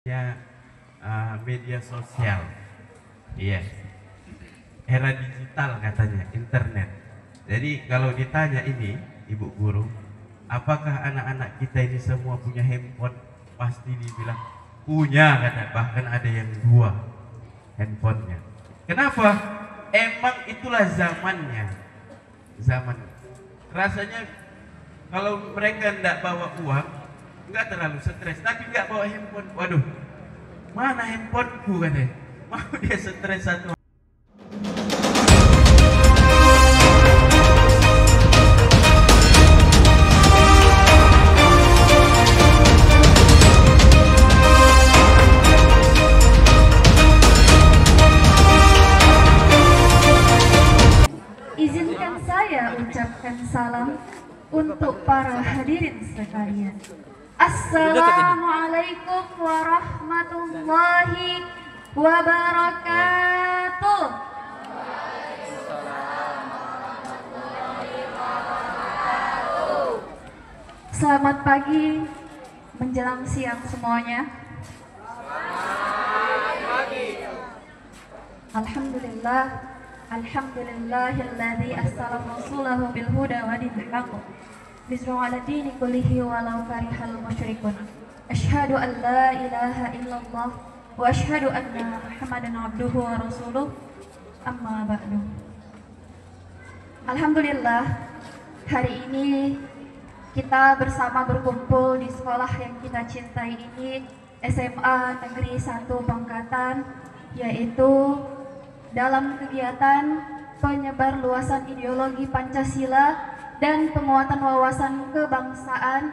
Ya, media sosial. Iya. Era digital katanya, internet. Jadi kalau ditanya ini, Ibu Guru, apakah anak-anak kita ini semua punya handphone? Pasti dibilang punya, kata. Bahkan ada yang dua handphonenya. Kenapa? Emang itulah zamannya. Zaman. Rasanya kalau mereka tidak bawa uang, nggak terlalu stres, tapi nggak bawa handphone. Waduh, mana handphoneku katanya. Mau dia stres satu. Izinkan saya ucapkan salam untuk para hadirin sekalian. Assalamualaikum warahmatullahi wabarakatuh. Selamat pagi menjelang siang semuanya. Alhamdulillah, alhamdulillahilladzi arsala rasulahu bil huda wa dinil haqq liyuzhirahu 'ala dini kullihi walau karihal musyrikun. Asyhadu an la ilaha illallah wa asyhadu anna Muhammadan abduhu wa rasuluh. Amma ba'du. Alhamdulillah, hari ini kita bersama berkumpul di sekolah yang kita cintai ini, SMA Negeri 1 Pangkatan, yaitu dalam kegiatan penyebar luasan ideologi Pancasila dan penguatan wawasan kebangsaan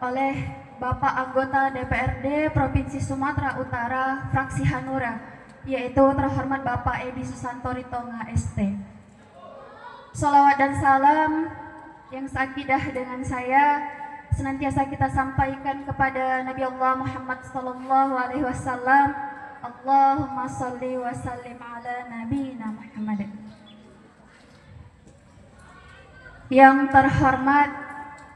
oleh Bapak anggota DPRD Provinsi Sumatera Utara, fraksi Hanura, yaitu terhormat Bapak Edi Susanto Ritonga ST. Salawat dan salam yang seakidah dengan saya senantiasa kita sampaikan kepada Nabi Allah Muhammad sallallahu alaihi wasallam. Allahumma salli wa sallim ala nabiyina Muhammad. Yang terhormat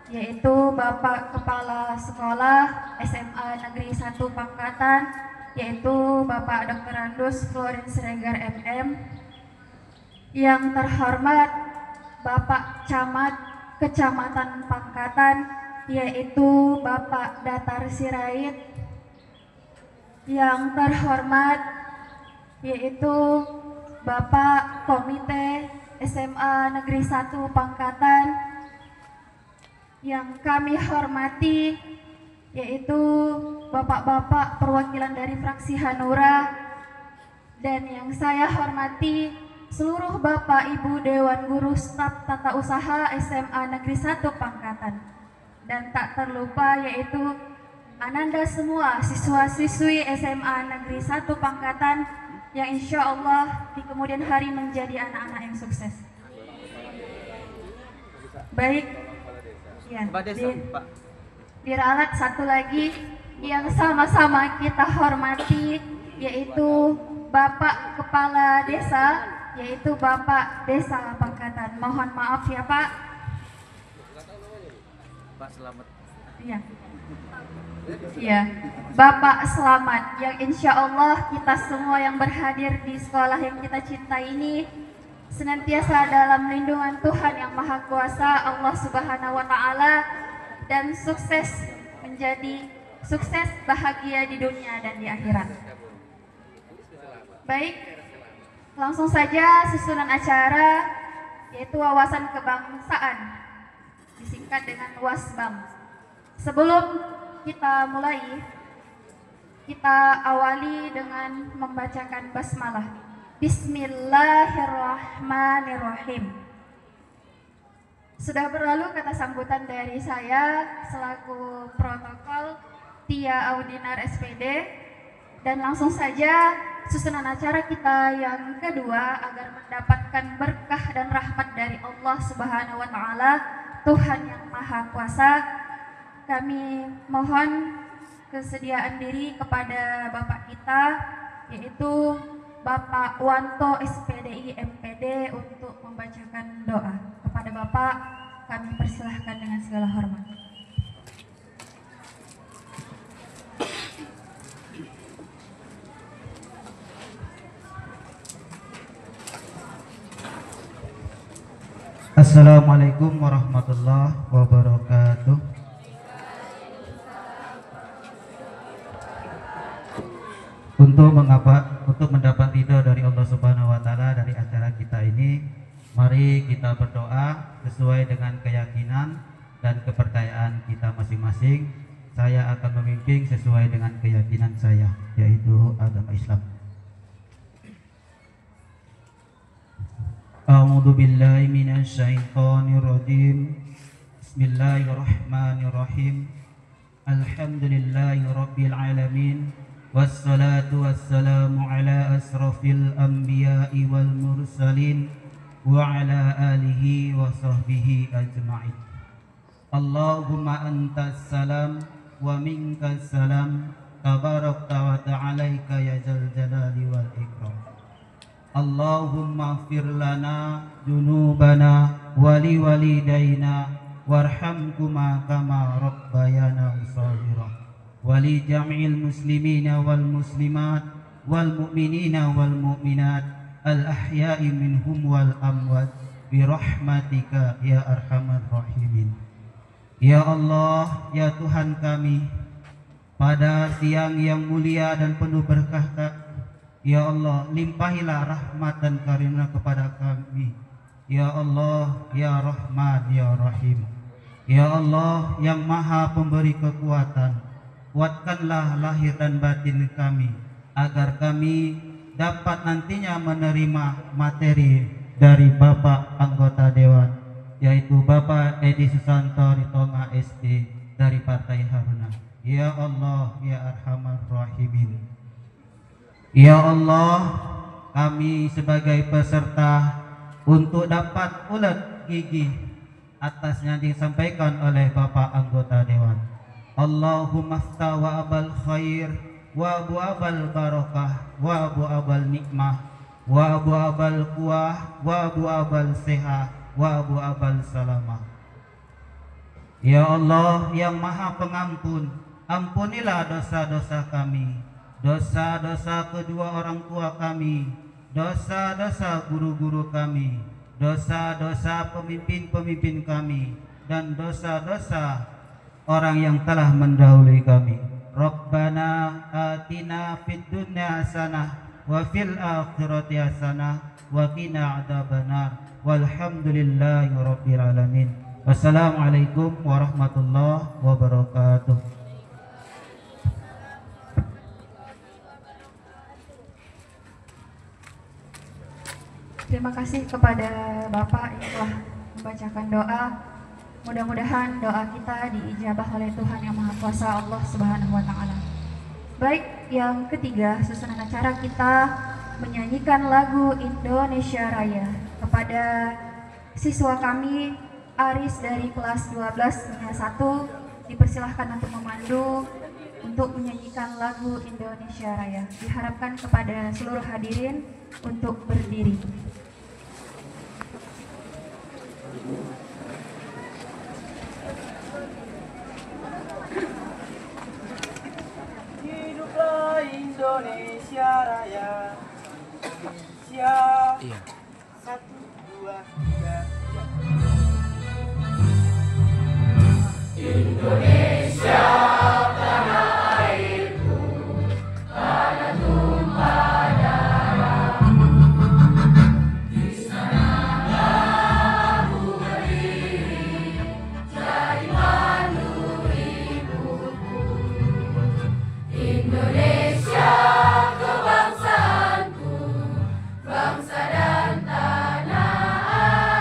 yaitu Bapak Kepala Sekolah SMA Negeri 1 Pangkatan, yaitu Bapak Dr. Andus Florin Siregar MM. Yang terhormat Bapak Camat Kecamatan Pangkatan, yaitu Bapak Datar Sirait. Yang terhormat yaitu Bapak Komite SMA Negeri 1 Pangkatan. Yang kami hormati yaitu Bapak-bapak perwakilan dari fraksi Hanura, dan yang saya hormati seluruh Bapak Ibu Dewan Guru Staf Tata Usaha SMA Negeri 1 Pangkatan. Dan tak terlupa yaitu Ananda semua siswa-siswi SMA Negeri 1 Pangkatan yang insya Allah di kemudian hari menjadi anak-anak yang sukses. Baik, ya, diralat satu lagi yang sama-sama kita hormati yaitu Bapak Kepala Desa, yaitu Bapak Desa Pangkatan. Mohon maaf ya Pak. Pak Selamat. Iya. Ya, Bapak Selamat, yang insya Allah kita semua yang berhadir di sekolah yang kita cintai ini senantiasa dalam lindungan Tuhan yang Maha Kuasa, Allah Subhanahu wa Ta'ala, dan sukses bahagia di dunia dan di akhirat. Baik, langsung saja susunan acara, yaitu wawasan kebangsaan, disingkat dengan WASBAM. Sebelum kita mulai, kita awali dengan membacakan basmalah. Bismillahirrahmanirrahim. Sudah berlalu kata sambutan dari saya selaku protokol Tia Audinar SPD, dan langsung saja susunan acara kita yang kedua agar mendapatkan berkah dan rahmat dari Allah Subhanahu wa Ta'ala, Tuhan yang Maha Kuasa. Kami mohon kesediaan diri kepada Bapak kita, yaitu Bapak Wanto SPDI MPD, untuk membacakan doa. Kepada Bapak kami persilahkan dengan segala hormat. Assalamualaikum warahmatullahi wabarakatuh. Untuk mendapat ridho dari Allah Subhanahu wa taala dari acara kita ini, mari kita berdoa sesuai dengan keyakinan dan kepercayaan kita masing-masing. Saya akan memimpin sesuai dengan keyakinan saya, yaitu agama Islam. A'udzu billahi minasy syaithanir rajim. Bismillahirrahmanirrahim. Alhamdulillahirabbil alamin. Wassalatu wassalamu ala asrafil anbiya'i wal mursalin wa ala alihi wa sahbihi ajma'in. Allahumma antas salam wa minkas salam, tabarakta wa ta'alaika ya zal jalali wal ikram. Allahumma fir lana junubana wali walidayna warhamkuma kama rabbayana shaghira. Wali jami'il muslimina wal muslimat wal mu'minina wal mu'minat al ahya'i minhum wal amwat bi rahmatika ya arhamar rahimin. Ya Allah, ya Tuhan kami, pada siang yang mulia dan penuh berkah, ya Allah, limpahilah rahmat dan karunia kepada kami. Ya Allah, ya Rahman, ya Rahim. Ya Allah yang maha pemberi kekuatan, kuatkanlah lahir dan batin kami, agar kami dapat nantinya menerima materi dari Bapak anggota Dewan, yaitu Bapak Edi Susanto Ritonga SD dari Partai Haruna. Ya Allah, ya Arhamar Rahimin. Ya Allah, kami sebagai peserta untuk dapat ulet gigi atasnya disampaikan oleh Bapak anggota Dewan. Allahumma ftah wa abal khair wa abu abal barakah wa abu abal nikmah wa abu abal kuah wa abu abal sehat wa abu abal salamah. Ya Allah yang maha pengampun, ampunilah dosa-dosa kami, dosa-dosa kedua orang tua kami, dosa-dosa guru-guru kami, dosa-dosa pemimpin-pemimpin kami, dan dosa-dosa orang yang telah mendahului kami. Rabbana atina fid dunya hasanah wa fil akhirati hasanah wa qina adzabannar. Walhamdulillahi rabbil alamin. Wassalamualaikum warahmatullahi wabarakatuh. Terima kasih kepada Bapak yang telah membacakan doa. Mudah-mudahan doa kita diijabah oleh Tuhan Yang Maha Kuasa, Allah Subhanahu wa taala. Baik, yang ketiga, susunan acara kita menyanyikan lagu Indonesia Raya kepada siswa kami Aris dari kelas 12 1, dipersilahkan untuk memandu untuk menyanyikan lagu Indonesia Raya. Diharapkan kepada seluruh hadirin untuk berdiri. Hiduplah Indonesia Raya, Indonesia. Iya. 1, 2, 3. Indonesia tanah airku, tanah tumpah darah. Di sana aku berdiri, jadi mandu ibuku. Indonesia kebangsaanku, bangsa dan tanah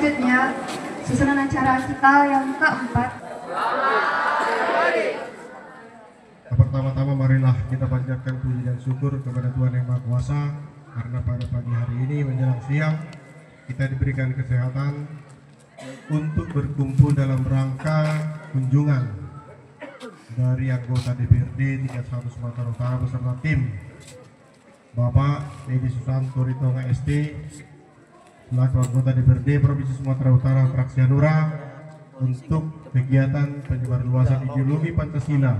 selanjutnya susunan acara kita yang keempat. Pertama-tama marilah kita panjatkan puji dan syukur kepada Tuhan Yang Maha Kuasa, karena pada pagi hari ini menjelang siang kita diberikan kesehatan untuk berkumpul dalam rangka kunjungan dari anggota DPRD tingkat 1 Sumatera Utara beserta tim Bapak Edi Susanto Ritonga SD selaku anggota DPRD Provinsi Sumatera Utara fraksi Hanura untuk kegiatan penyebarluasan ideologi Pancasila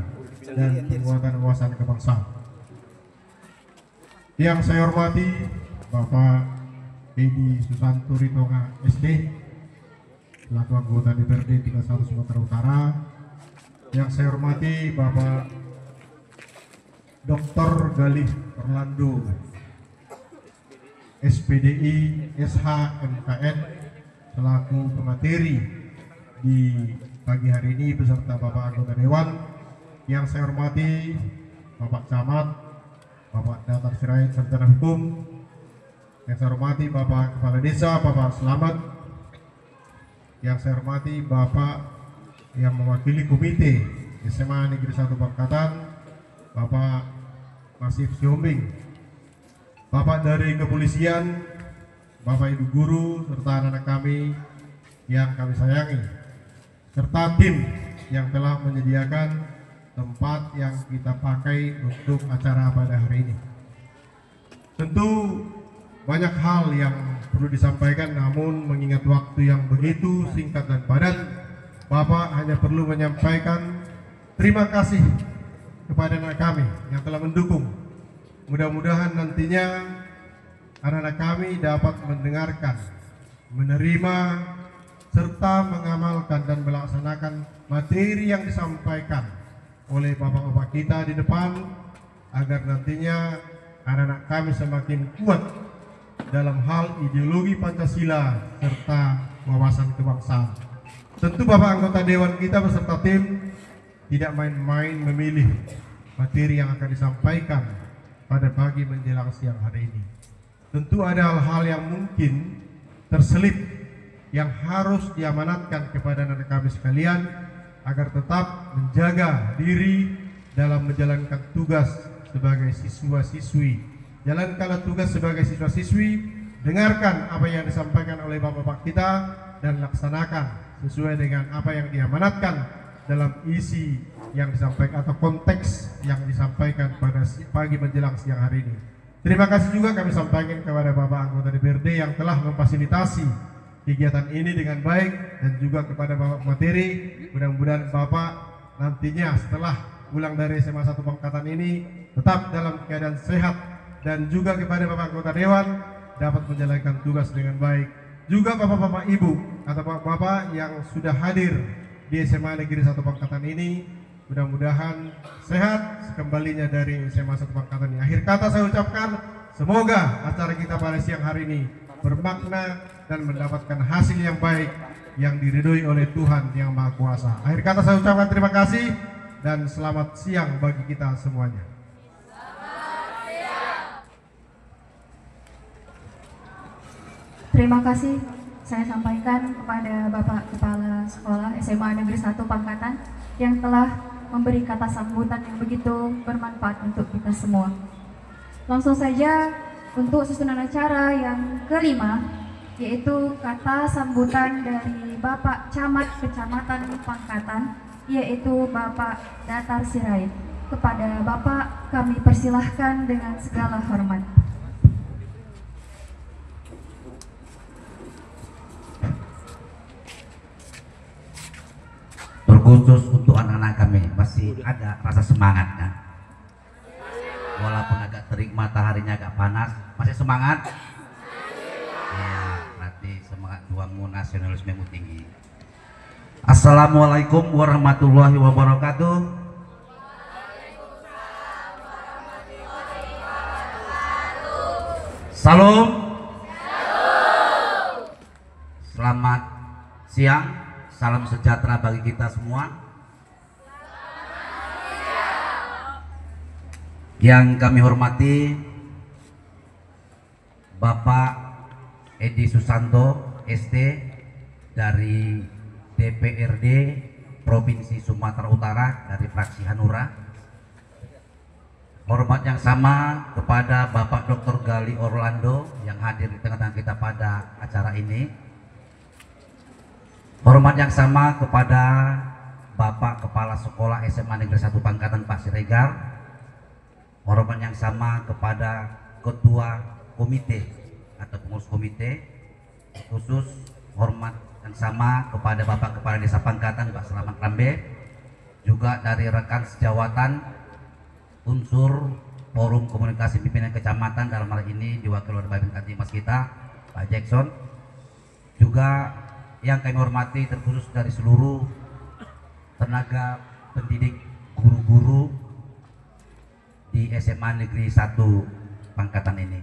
dan penguatan wawasan kebangsaan. Yang saya hormati Bapak Edi Susanto Ritonga SD selaku anggota DPRD tingkat 1 Sumatera Utara. Yang saya hormati Bapak Dr. Galih Orlando SPDI SH MKN selaku pemateri di pagi hari ini beserta Bapak anggota Dewan. Yang saya hormati Bapak Camat, Bapak Datar Sirait Sarjana Hukum. Yang saya hormati Bapak Kepala Desa, Bapak Selamat. Yang saya hormati Bapak yang mewakili Komite SMA Negeri 1 Bangkatan, Bapak Masif Siombing. Bapak dari kepolisian, Bapak Ibu guru, serta anak-anak kami yang kami sayangi, serta tim yang telah menyediakan tempat yang kita pakai untuk acara pada hari ini. Tentu banyak hal yang perlu disampaikan, namun mengingat waktu yang begitu singkat dan padat, Bapak hanya perlu menyampaikan terima kasih kepada anak kami yang telah mendukung. Mudah-mudahan nantinya anak-anak kami dapat mendengarkan, menerima, serta mengamalkan dan melaksanakan materi yang disampaikan oleh bapak-bapak kita di depan, agar nantinya anak-anak kami semakin kuat dalam hal ideologi Pancasila serta wawasan kebangsaan. Tentu Bapak anggota Dewan kita beserta tim tidak main-main memilih materi yang akan disampaikan pada pagi menjelang siang hari ini. Tentu ada hal-hal yang mungkin terselip yang harus diamanatkan kepada anak kami sekalian agar tetap menjaga diri dalam menjalankan tugas sebagai siswa-siswi. Jalankanlah tugas sebagai siswa-siswi, dengarkan apa yang disampaikan oleh bapak-bapak kita dan laksanakan sesuai dengan apa yang diamanatkan dalam isi yang disampaikan atau konteks yang disampaikan pada pagi menjelang siang hari ini. Terima kasih juga kami sampaikan kepada Bapak anggota DPRD yang telah memfasilitasi kegiatan ini dengan baik, dan juga kepada Bapak materi. Mudah-mudahan Bapak nantinya setelah pulang dari SMA 1 Bangkatan ini tetap dalam keadaan sehat, dan juga kepada Bapak anggota Dewan dapat menjalankan tugas dengan baik. Juga Bapak-bapak Ibu atau Bapak-bapak yang sudah hadir di SMA Negeri 1 Bangkatan ini, mudah-mudahan sehat sekembalinya dari SMA 1 Bangkatan ini. Akhir kata saya ucapkan, semoga acara kita pada siang hari ini bermakna dan mendapatkan hasil yang baik yang diridhoi oleh Tuhan Yang Maha Kuasa. Akhir kata saya ucapkan terima kasih dan selamat siang bagi kita semuanya. Terima kasih saya sampaikan kepada Bapak Kepala Sekolah SMA Negeri 1 Pangkatan yang telah memberi kata sambutan yang begitu bermanfaat untuk kita semua. Langsung saja untuk susunan acara yang kelima, yaitu kata sambutan dari Bapak Camat Kecamatan Pangkatan, yaitu Bapak Datar Sirait. Kepada Bapak kami persilahkan dengan segala hormat. Terkhusus untuk anak-anak kami, masih ada rasa semangatnya, walaupun agak terik, mataharinya agak panas, masih semangat ya, berarti semangat juangmu, nasionalismemu tinggi. Assalamualaikum warahmatullahi wabarakatuh. Salam. Selamat siang. Salam sejahtera bagi kita semua. Yang kami hormati Bapak Edi Susanto SD dari DPRD Provinsi Sumatera Utara dari fraksi Hanura. Hormat yang sama kepada Bapak Dr. Gali Orlando yang hadir di tengah-tengah kita pada acara ini. Hormat yang sama kepada Bapak Kepala Sekolah SMA Negeri 1 Pangkatan Pak Siregar. Hormat yang sama kepada Ketua Komite atau pengurus komite, khusus hormat yang sama kepada Bapak Kepala Desa Pangkatan Pak Selamat Rambe, juga dari rekan sejawatan unsur Forum Komunikasi Pimpinan Kecamatan, dalam hal ini diwakili oleh Babin Katimas kita Pak Jackson, juga yang kami hormati terkhusus dari seluruh tenaga pendidik guru-guru di SMA Negeri 1 Pangkatan ini.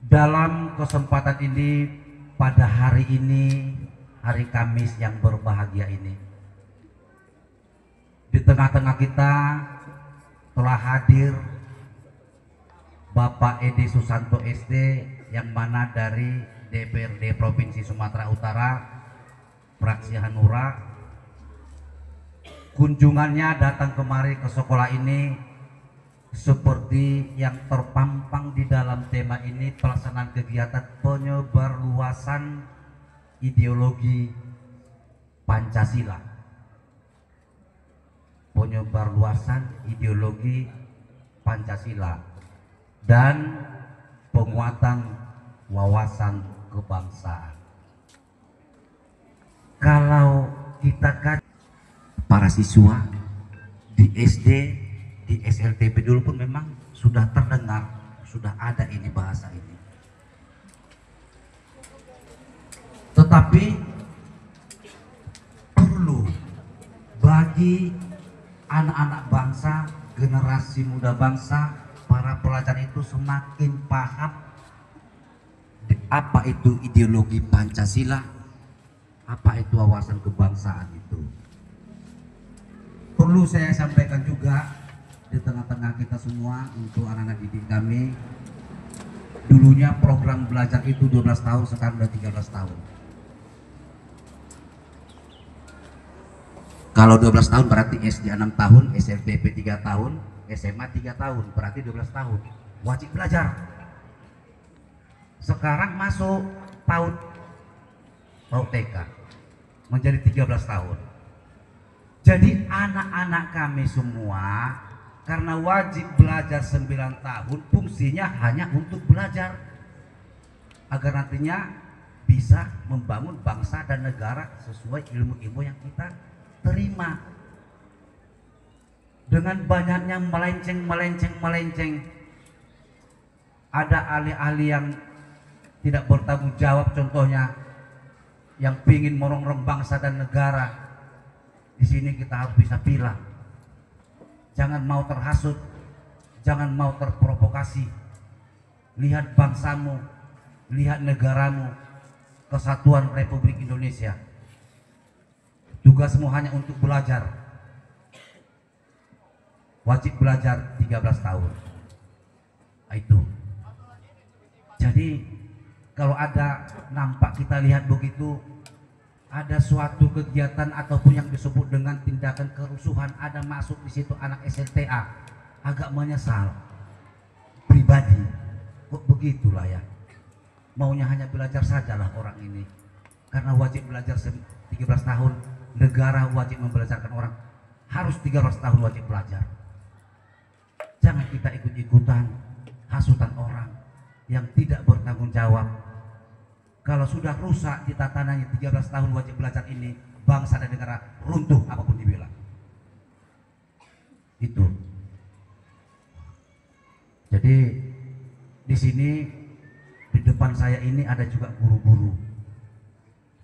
Dalam kesempatan ini, pada hari ini, hari Kamis yang berbahagia ini, di tengah-tengah kita telah hadir Bapak Edi Susanto SD yang mana dari DPRD Provinsi Sumatera Utara, fraksi Hanura. Kunjungannya datang kemari ke sekolah ini seperti yang terpampang di dalam tema ini, pelaksanaan kegiatan penyebarluasan ideologi Pancasila. Penyebarluasan ideologi Pancasila dan penguatan wawasan kebangsaan. Kalau kita kan para siswa di SD, di SLTP dulu pun memang sudah terdengar, sudah ada ini bahasa ini. Tetapi perlu bagi anak-anak bangsa, generasi muda bangsa, para pelajar itu semakin paham apa itu ideologi Pancasila, apa itu wawasan kebangsaan itu. Perlu saya sampaikan juga di tengah-tengah kita semua untuk anak-anak didik kami, dulunya program belajar itu 12 tahun, sekarang udah 13 tahun. Kalau 12 tahun berarti SD 6 tahun, SLTP 3 tahun, SMA 3 tahun, berarti 12 tahun. Wajib belajar. Sekarang masuk PAUD TK menjadi 13 tahun. Jadi anak-anak kami semua karena wajib belajar 9 tahun, fungsinya hanya untuk belajar agar nantinya bisa membangun bangsa dan negara sesuai ilmu-ilmu yang kita terima. Dengan banyaknya melenceng, ada ahli-ahli yang tidak bertanggung jawab, contohnya yang ingin merongrong bangsa dan negara. Di sini kita harus bisa pilah. Jangan mau terhasut, jangan mau terprovokasi. Lihat bangsamu, lihat negaramu, kesatuan Republik Indonesia. Tugasmu hanya untuk belajar. Wajib belajar 13 tahun. Itu. Jadi kalau ada nampak kita lihat begitu, ada suatu kegiatan ataupun yang disebut dengan tindakan kerusuhan, ada masuk di situ anak SLTA, agak menyesal pribadi. Kok begitulah ya, maunya hanya belajar sajalah orang ini, karena wajib belajar 13 tahun, negara wajib membelajarkan orang, harus 13 tahun wajib belajar. Jangan kita ikut-ikutan hasutan orang yang tidak bertanggung jawab. Kalau sudah rusak di tatanannya 13 tahun wajib belajar ini, bangsa dan negara runtuh apapun dibilang. Itu. Jadi di sini di depan saya ini ada juga guru-guru.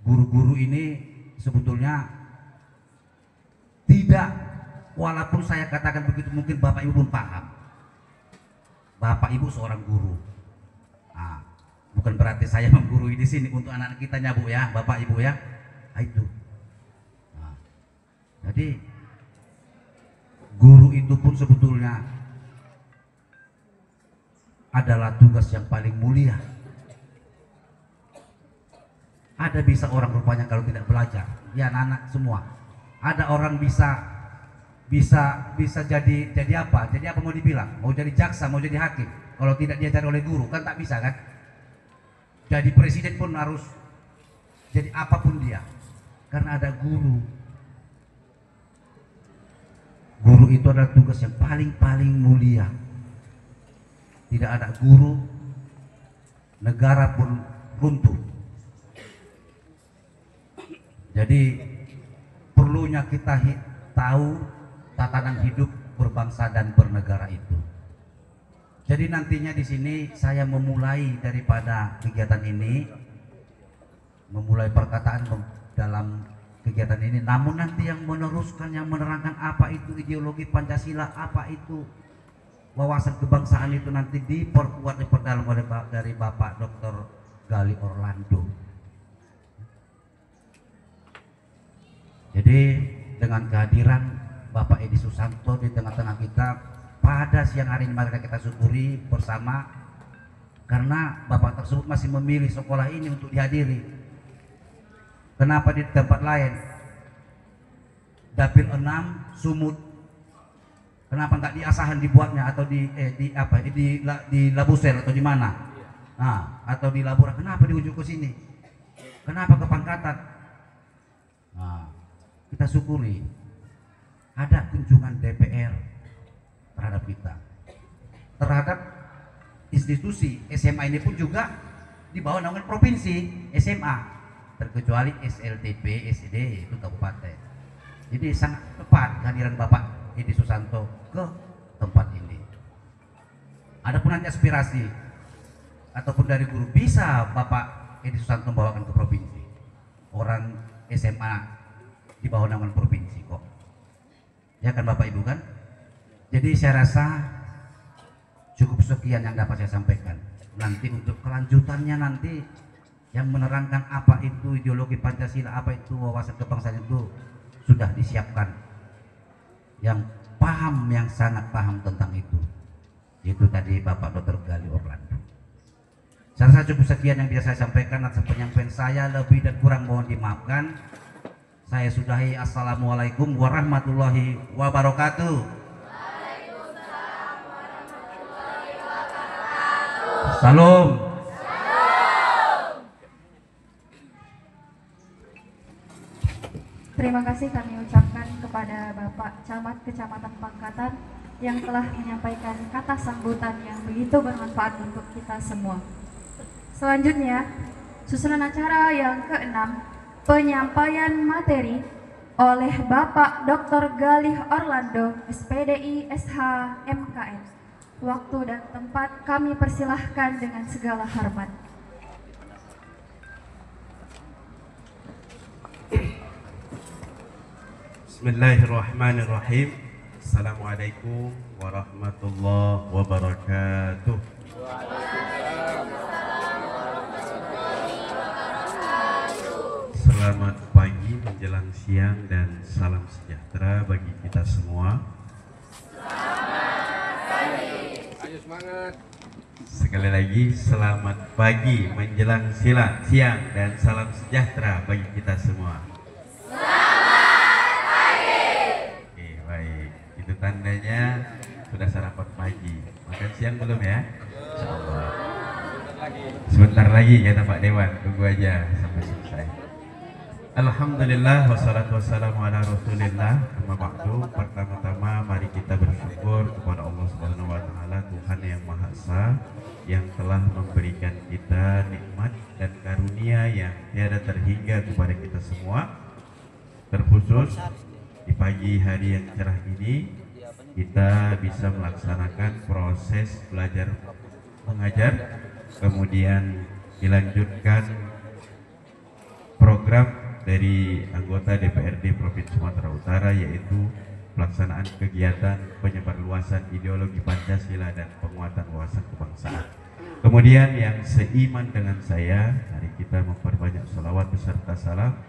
Guru-guru ini sebetulnya tidak, walaupun saya katakan begitu mungkin Bapak Ibu pun paham. Bapak Ibu seorang guru. Nah, bukan berarti saya menggurui di sini untuk anak-anak kita ya Bu ya, Bapak Ibu ya. Nah, itu. Nah, jadi guru itu pun sebetulnya adalah tugas yang paling mulia. Ada bisa orang rupanya kalau tidak belajar, ya anak-anak semua. Ada orang bisa jadi apa? Jadi apa mau dibilang? Mau jadi jaksa, mau jadi hakim. Kalau tidak diajar oleh guru kan tak bisa kan? Jadi presiden pun harus jadi apapun dia, karena ada guru. Guru itu adalah tugas yang paling mulia. Tidak ada guru, negara pun runtuh. Jadi perlunya kita tahu tatanan hidup berbangsa dan bernegara itu. Jadi nantinya di sini saya memulai daripada kegiatan ini, memulai perkataan dalam kegiatan ini. Namun nanti yang meneruskan, yang menerangkan apa itu ideologi Pancasila, apa itu wawasan kebangsaan itu nanti diperkuat, diperdalam dari Bapak Dr. Gali Orlando. Jadi dengan kehadiran Bapak Edi Susanto di tengah-tengah kita pada siang hari ini, mari kita syukuri bersama, karena Bapak tersebut masih memilih sekolah ini untuk dihadiri. Kenapa di tempat lain dapil 6 sumut, kenapa nggak di Asahan dibuatnya, atau di Labusel atau di mana, atau di Labura? Kenapa di ujung ke sini? Kenapa ke Pangkatan? Kita syukuri ada kunjungan DPR terhadap kita, terhadap institusi SMA ini pun juga di bawah naungan provinsi SMA, terkecuali SLTP SD itu kabupaten. Jadi sangat tepat kehadiran Bapak Edi Susanto ke tempat ini. Adapun nanti aspirasi ataupun dari guru bisa Bapak Edi Susanto bawakan ke provinsi. Orang SMA di bawah naungan provinsi kok, ya kan Bapak Ibu kan? Jadi saya rasa cukup sekian yang dapat saya sampaikan. Nanti untuk kelanjutannya nanti yang menerangkan apa itu ideologi Pancasila, apa itu wawasan kebangsaan itu sudah disiapkan, yang paham, yang sangat paham tentang itu tadi Bapak Dr. Gali Orlando. Saya rasa cukup sekian yang bisa saya sampaikan. Atas penyampaian saya lebih dan kurang mohon dimaafkan. Saya sudahi. Assalamualaikum warahmatullahi wabarakatuh. Salam. Terima kasih kami ucapkan kepada Bapak Camat Kecamatan Pangkatan yang telah menyampaikan kata sambutan yang begitu bermanfaat untuk kita semua. Selanjutnya, susunan acara yang ke-6, penyampaian materi oleh Bapak Dr. Galih Orlando, SPDI SH MKN. Waktu dan tempat kami persilahkan dengan segala hormat. Bismillahirrahmanirrahim. Assalamualaikum warahmatullahi wabarakatuh. Selamat pagi menjelang siang dan salam sejahtera bagi kita semua. Selamat pagi. Ayo semangat. Sekali lagi selamat pagi menjelang siang dan salam sejahtera bagi kita semua. Selamat pagi. Oke, baik. Itu tandanya sudah sarapan pagi. Makan siang belum ya? Insyaallah. Sebentar lagi kata Pak Dewan, tunggu aja sampai selesai. Alhamdulillah wassalatu wassalamu ala Rasulillah. Amma ba'du. Pertama-tama mari kita bersyukur kepada Allah Subhanahu wa taala, Tuhan yang Maha Esa, yang telah memberikan kita nikmat dan karunia yang tiada terhingga kepada kita semua. Terkhusus di pagi hari yang cerah ini kita bisa melaksanakan proses belajar mengajar, kemudian dilanjutkan program dari anggota DPRD Provinsi Sumatera Utara, yaitu pelaksanaan kegiatan penyebarluasan ideologi Pancasila dan penguatan wawasan kebangsaan. Kemudian yang seiman dengan saya, mari kita memperbanyak salawat beserta salam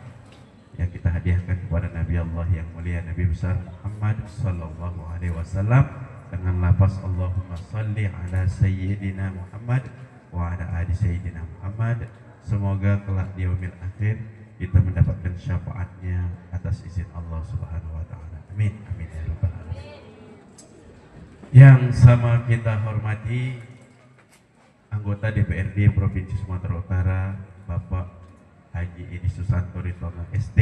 yang kita hadiahkan kepada Nabi Allah yang mulia, Nabi besar Muhammad sallallahu alaihi wasallam, dengan lafaz Allahumma salli ala sayyidina Muhammad wa ala ali sayyidina Muhammad semoga kelak di yaumil akhir kita mendapatkan syafaatnya atas izin Allah Subhanahu wa taala. Amin. Amin ya rabbal alamin. Yang sama kita hormati anggota DPRD Provinsi Sumatera Utara Bapak Haji Edi Susanto Ritonga ST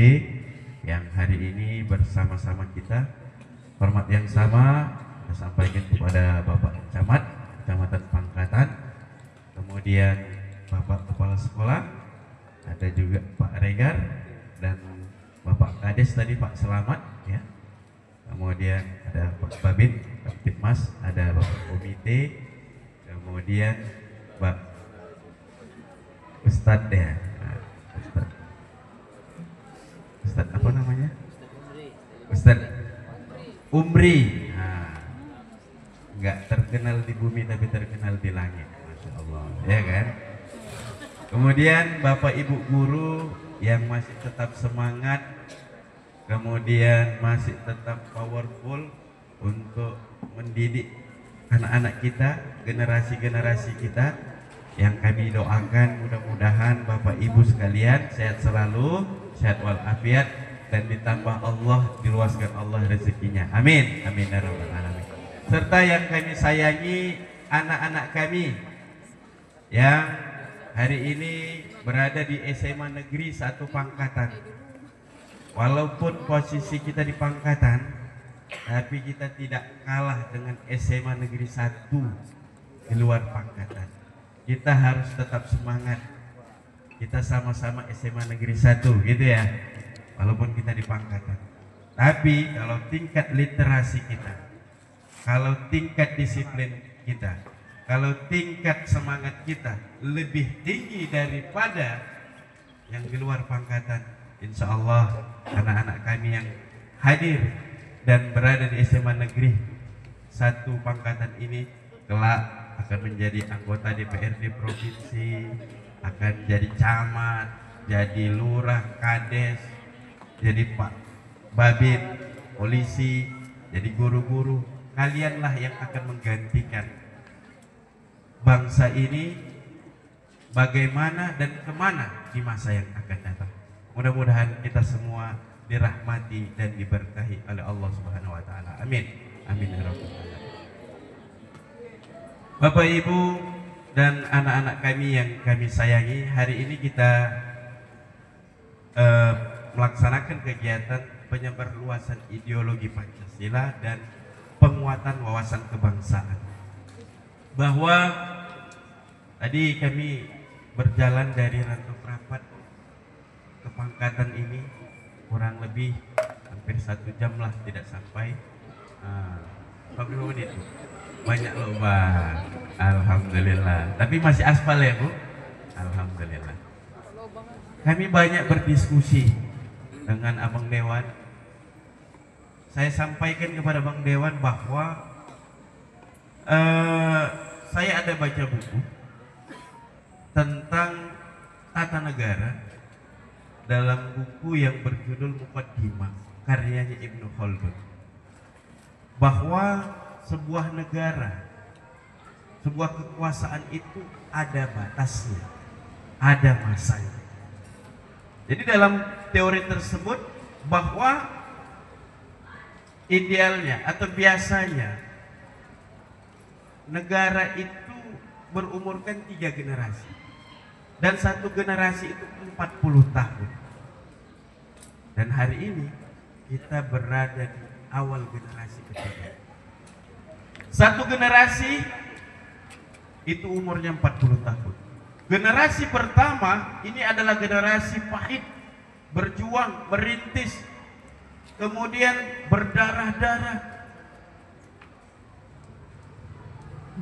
yang hari ini bersama-sama kita. Hormat yang sama saya sampaikan kepada Bapak Camat Kecamatan Pangkatan, kemudian Bapak Kepala Sekolah, ada juga Pak Regar dan Bapak Kades tadi Pak Selamat ya. Kemudian ada Pak Babin, Kapitmas, ada Bapak Komite, kemudian Pak Ustadz ya. Ustadz apa namanya? Ustadz Umri. Nah, nggak terkenal di bumi tapi terkenal di langit, Masya Allah, ya kan? Kemudian Bapak Ibu guru yang masih tetap semangat, kemudian masih tetap powerful untuk mendidik anak-anak kita, generasi-generasi kita, yang kami doakan mudah-mudahan Bapak Ibu sekalian sehat selalu, sehat walafiat, dan ditambah Allah, diluaskan Allah rezekinya. Amin. Amin ya rabbal alamin. Serta yang kami sayangi anak-anak kami yang hari ini berada di SMA Negeri 1 Pangkatan. Walaupun posisi kita di Pangkatan, tapi kita tidak kalah dengan SMA Negeri 1 di luar Pangkatan. Kita harus tetap semangat. Kita sama-sama SMA Negeri 1 gitu ya. Walaupun kita di Pangkatan. Tapi kalau tingkat literasi kita, kalau tingkat disiplin kita, kalau tingkat semangat kita lebih tinggi daripada yang di luar Pangkatan, insya Allah anak-anak kami yang hadir dan berada di SMA Negeri 1 Pangkatan ini kelak akan menjadi anggota DPRD provinsi, akan jadi camat, jadi lurah, kades, jadi Pak Babin, polisi, jadi guru-guru. Kalianlah yang akan menggantikan bangsa ini bagaimana dan kemana di masa yang akan datang. Mudah-mudahan kita semua dirahmati dan diberkahi oleh Allah Subhanahu wa taala. Amin. Amin ya rabbal alamin. Bapak Ibu dan anak-anak kami yang kami sayangi, hari ini kita melaksanakan kegiatan penyebarluasan ideologi Pancasila dan penguatan wawasan kebangsaan. Bahwa tadi kami berjalan dari Rantau Prapat ke Pangkatan ini kurang lebih hampir 1 jam lah, tidak sampai 40 menit. Banyak loh Bang, alhamdulillah. Tapi masih aspal ya Bu, alhamdulillah. Kami banyak berdiskusi dengan Abang Dewan. Saya sampaikan kepada Bang Dewan bahwa saya ada baca buku tentang tata negara dalam buku yang berjudul Muqaddimah karyanya Ibnu Khaldun, bahwa sebuah negara, sebuah kekuasaan itu ada batasnya, ada masanya. Jadi dalam teori tersebut bahwa idealnya atau biasanya negara itu berumurkan 3 generasi, dan 1 generasi itu 40 tahun. Dan hari ini kita berada di awal generasi ketiga. 1 generasi itu umurnya 40 tahun. Generasi pertama ini adalah generasi pahit, berjuang, merintis, kemudian berdarah-darah,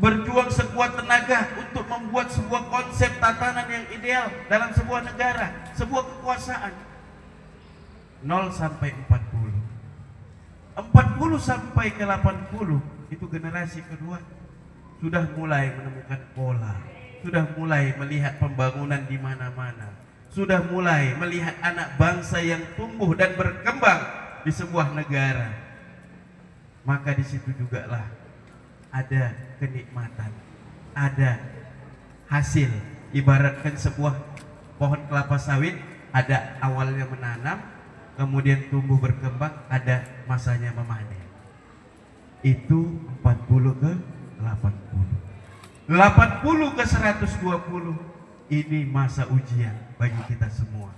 berjuang sekuat tenaga untuk membuat sebuah konsep tatanan yang ideal dalam sebuah negara, sebuah kekuasaan. 0 sampai 40, 40 sampai ke 80 itu generasi kedua, sudah mulai menemukan pola, sudah mulai melihat pembangunan di mana-mana, sudah mulai melihat anak bangsa yang tumbuh dan berkembang di sebuah negara. Maka di situ juga lah ada kenikmatan, ada hasil. Ibaratkan sebuah pohon kelapa sawit ada awalnya menanam, kemudian tumbuh berkembang, ada masanya memanen. Itu 40 ke 80. 80 ke 120 ini masa ujian bagi kita semua.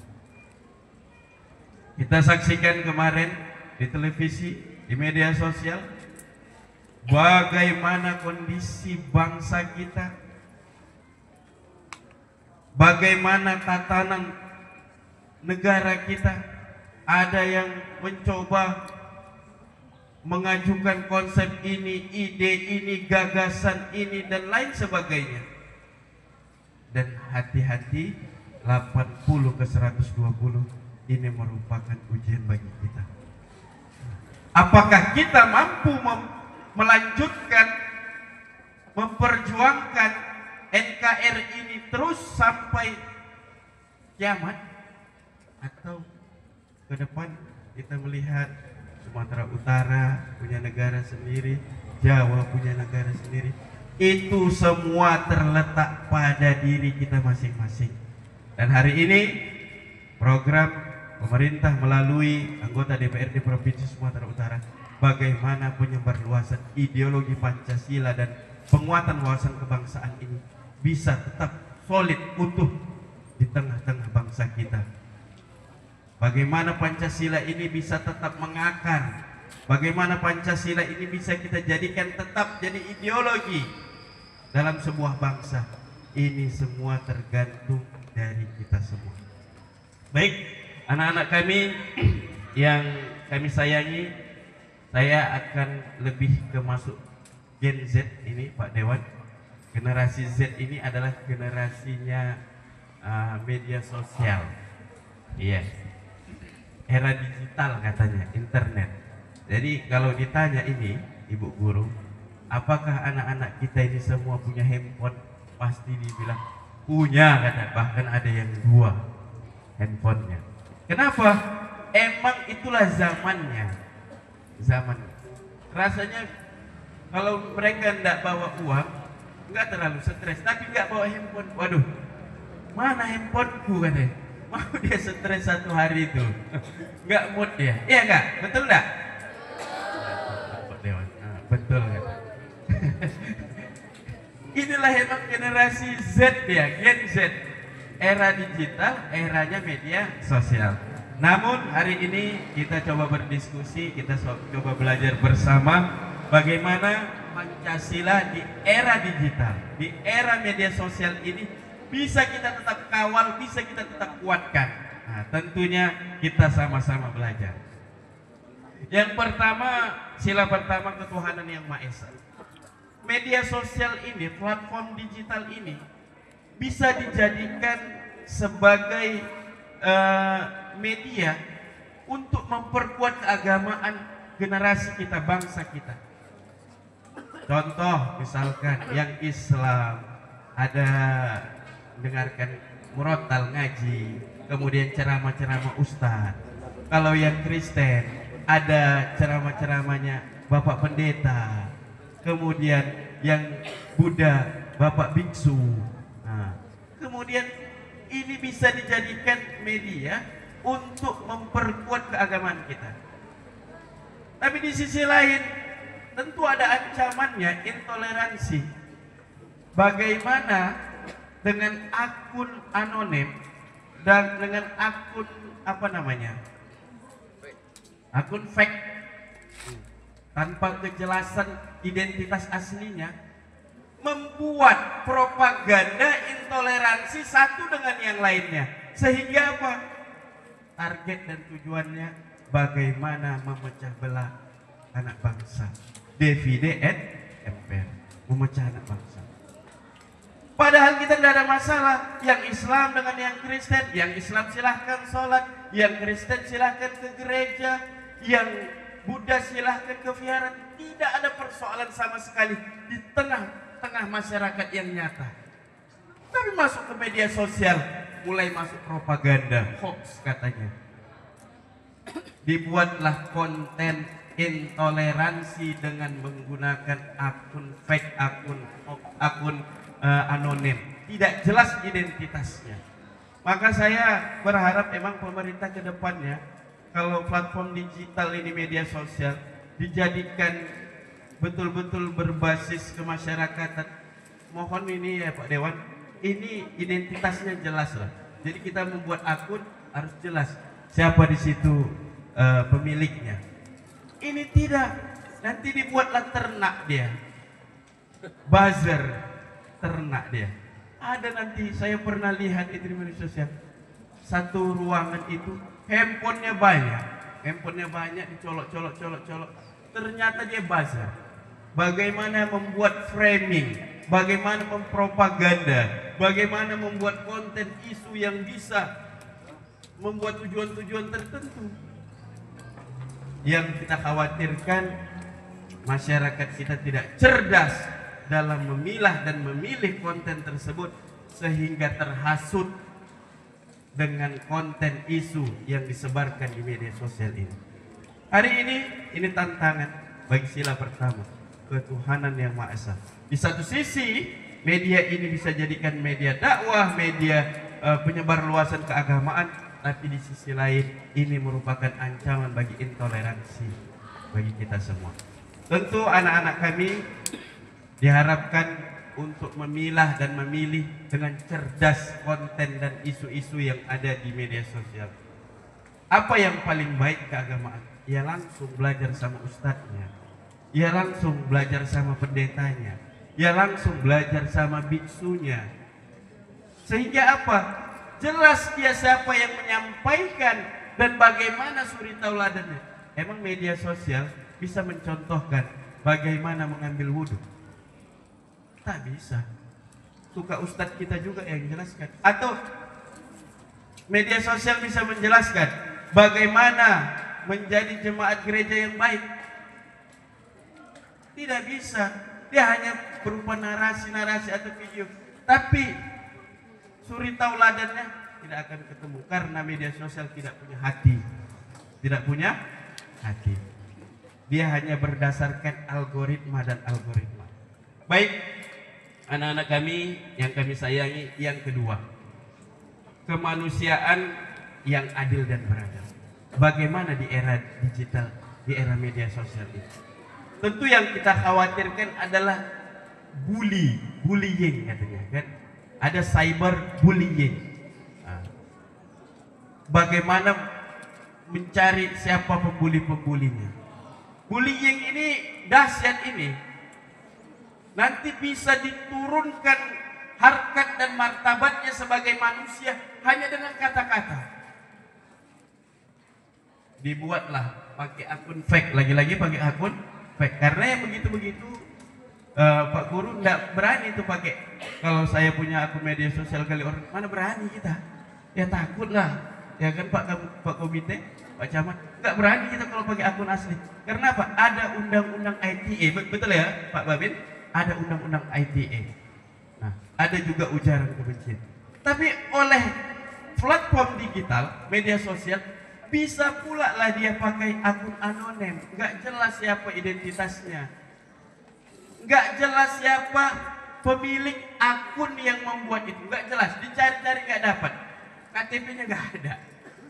Kita saksikan kemarin di televisi, di media sosial, bagaimana kondisi bangsa kita, bagaimana tatanan negara kita. Ada yang mencoba mengajukan konsep ini, ide ini, gagasan ini, dan lain sebagainya. Dan hati-hati, 80 ke 120 ini merupakan ujian bagi kita. Apakah kita mampu melanjutkan, memperjuangkan NKRI ini terus sampai kiamat, atau ke depan kita melihat Sumatera Utara punya negara sendiri, Jawa punya negara sendiri. Itu semua terletak pada diri kita masing-masing. Dan hari ini program pemerintah melalui anggota DPRD Provinsi Sumatera Utara, bagaimana penyebarluasan ideologi Pancasila dan penguatan wawasan kebangsaan ini bisa tetap solid, utuh di tengah-tengah bangsa kita. Bagaimana Pancasila ini bisa tetap mengakar, bagaimana Pancasila ini bisa kita jadikan tetap jadi ideologi dalam sebuah bangsa. Ini semua tergantung dari kita semua. Baik, anak-anak kami yang kami sayangi, saya akan lebih ke masuk Gen Z ini, Pak Dewan. Generasi Z ini adalah generasinya media sosial. Iya. Era digital katanya, internet. Jadi kalau ditanya ini, Ibu Guru, apakah anak-anak kita ini semua punya handphone? Pasti dibilang punya, kata. Bahkan ada yang 2 handphonenya. Kenapa? Emang itulah zamannya. Zaman. Rasanya kalau mereka tidak bawa uang, nggak terlalu stres. Tapi nggak bawa handphone, waduh, mana handphoneku katanya. Mau dia stres 1 hari itu, nggak mood dia. Iya nggak? Betul nggak? Betul kan? Inilah emang generasi Z ya, Gen Z. Era digital, eranya media sosial. Namun hari ini kita coba berdiskusi, kita coba belajar bersama bagaimana Pancasila di era digital, di era media sosial ini bisa kita tetap kawal, bisa kita tetap kuatkan. Nah, tentunya kita sama-sama belajar. Yang pertama, sila pertama ketuhanan yang Maha Esa. Media sosial ini, platform digital ini bisa dijadikan sebagai media untuk memperkuat keagamaan generasi kita, bangsa kita. Contoh misalkan yang Islam ada dengarkan murotal ngaji, kemudian ceramah-ceramah ustadz. Kalau yang Kristen ada ceramah-ceramahnya Bapak Pendeta, kemudian yang Buddha Bapak Biksu. Nah, kemudian ini bisa dijadikan media untuk memperkuat keagamaan kita. Tapi di sisi lain tentu ada ancamannya, intoleransi. Bagaimana dengan akun anonim dan dengan akun akun fake tanpa kejelasan identitas aslinya, membuat propaganda intoleransi satu dengan yang lainnya, sehingga apa? Target dan tujuannya bagaimana memecah belah anak bangsa, divide et impera, memecah anak bangsa. Padahal kita tidak ada masalah. Yang Islam dengan yang Kristen, yang Islam silahkan sholat, yang Kristen silahkan ke gereja, yang Buddha silahkan ke vihara. Tidak ada persoalan sama sekali di tengah-tengah masyarakat yang nyata. Tapi masuk ke media sosial, mulai masuk propaganda, hoax katanya. Dibuatlah konten intoleransi dengan menggunakan akun fake, akun anonim, tidak jelas identitasnya. Maka saya berharap emang pemerintah ke depannya kalau platform digital ini media sosial dijadikan betul-betul berbasis kemasyarakatan. Mohon ini ya Pak Dewan, ini identitasnya jelas lah. Jadi kita membuat akun harus jelas siapa di situ pemiliknya. Ini tidak, nanti dibuatlah ternak dia, buzzer ternak dia. Ada nanti saya pernah lihat itu di media sosial, satu ruangan itu handphonenya banyak, dicolok, ternyata dia buzzer. Bagaimana membuat framing, bagaimana mempropaganda, bagaimana membuat konten isu yang bisa membuat tujuan-tujuan tertentu. Yang kita khawatirkan masyarakat kita tidak cerdas dalam memilah dan memilih konten tersebut sehingga terhasut dengan konten isu yang disebarkan di media sosial ini. Hari ini tantangan bagi sila pertama, ketuhanan yang Maha Esa. Di satu sisi media ini bisa jadikan media dakwah, media penyebar luasan keagamaan, tapi di sisi lain ini merupakan ancaman bagi intoleransi bagi kita semua. Tentu anak-anak kami diharapkan untuk memilah dan memilih dengan cerdas konten dan isu-isu yang ada di media sosial. Apa yang paling baik keagamaan? Ya langsung belajar sama ustadznya, ya langsung belajar sama pendetanya, ya langsung belajar sama biksunya. Sehingga apa? Jelas dia siapa yang menyampaikan dan bagaimana suri tauladannya. Emang media sosial bisa mencontohkan bagaimana mengambil wudhu? Tak bisa. Suka ustadz kita juga yang jelaskan. Atau media sosial bisa menjelaskan bagaimana menjadi jemaat gereja yang baik? Tidak bisa. Dia hanya berupa narasi-narasi atau video. Tapi suri tauladannya tidak akan ketemu karena media sosial tidak punya hati. Tidak punya hati. Dia hanya berdasarkan algoritma dan algoritma. Baik, anak-anak kami yang kami sayangi, yang kedua, kemanusiaan yang adil dan beradab. Bagaimana di era digital, di era media sosial ini? Tentu yang kita khawatirkan adalah bullying katanya kan. Ada cyber bullying. Bagaimana mencari siapa pembuli-pembulinya? Bullying ini dahsyat ini. Nanti bisa diturunkan harkat dan martabatnya sebagai manusia hanya dengan kata-kata. Dibuatlah pakai akun fake, lagi-lagi pakai akun fake. Karena yang begitu-begitu Pak Guru enggak berani itu pakai. Kalau saya punya akun media sosial kali orang, mana berani kita? Ya takut lah. Ya kan Pak Komite, Pak Camat, enggak berani kita kalau pakai akun asli. Karena apa? Ada undang-undang ITE, betul ya Pak Babin? Ada undang-undang ITE. Nah, ada juga ujaran kebencian. Tapi oleh platform digital, media sosial, bisa pula lah dia pakai akun anonim, enggak jelas siapa identitasnya. Enggak jelas siapa pemilik akun yang membuat itu, enggak jelas, dicari-cari enggak dapat, KTP-nya enggak ada,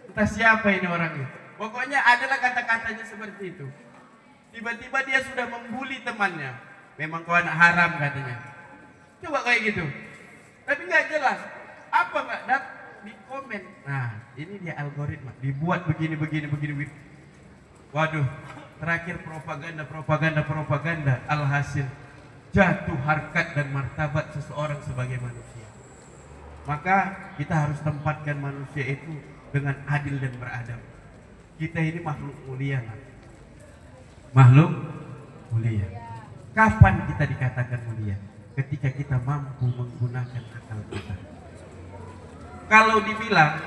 entah siapa ini orangnya. Pokoknya adalah kata-katanya seperti itu. Tiba-tiba dia sudah membuli temannya, memang kau anak haram katanya. Coba kayak gitu, tapi enggak jelas, apa enggak dapat di komen. Nah, ini dia algoritma, dibuat begini. Waduh, terakhir propaganda, alhasil jatuh harkat dan martabat seseorang sebagai manusia. Maka kita harus tempatkan manusia itu dengan adil dan beradab. Kita ini makhluk mulia, makhluk mulia. Kapan kita dikatakan mulia? Ketika kita mampu menggunakan akal kita. Kalau dibilang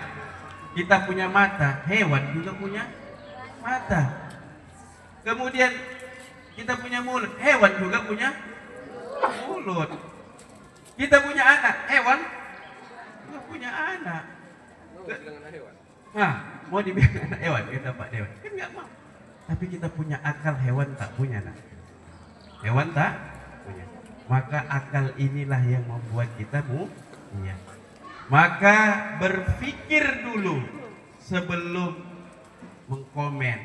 kita punya mata, hewan juga punya mata. Kemudian kita punya mulut, hewan juga punya mulut. Kita punya anak, hewan juga punya anak. Nah, mau dibilang anak hewan, kita Pak Dewan, kan nggak mau. Tapi kita punya akal, hewan tak punya. Nah, hewan tak punya. Maka akal inilah yang membuat kita mulia. Maka berpikir dulu sebelum mengkomen,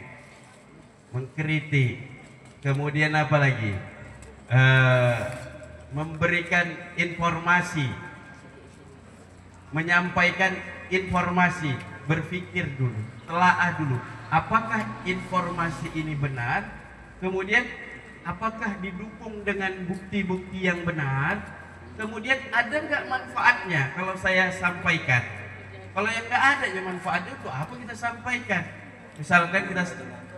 mengkritik, kemudian apa lagi? Memberikan informasi, menyampaikan informasi, berpikir dulu, telaah dulu, apakah informasi ini benar, kemudian apakah didukung dengan bukti-bukti yang benar, kemudian ada nggak manfaatnya kalau saya sampaikan. Kalau yang nggak ada ya manfaatnya untuk apa kita sampaikan? Misalkan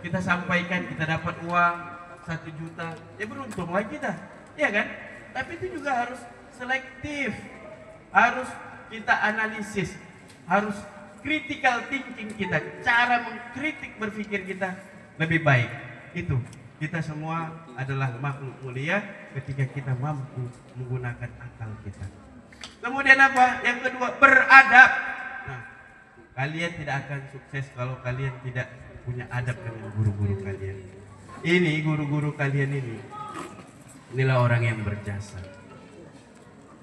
kita sampaikan kita dapat uang 1 juta, ya beruntung lagi dah, ya kan? Tapi itu juga harus selektif, harus kita analisis, harus critical thinking kita, cara mengkritik berpikir kita lebih baik. Itu kita semua adalah makhluk mulia ketika kita mampu menggunakan akal kita. Kemudian apa? Yang kedua, beradab. Nah, kalian tidak akan sukses kalau kalian tidak punya adab dengan guru-guru kalian. Ini guru-guru kalian inilah orang yang berjasa.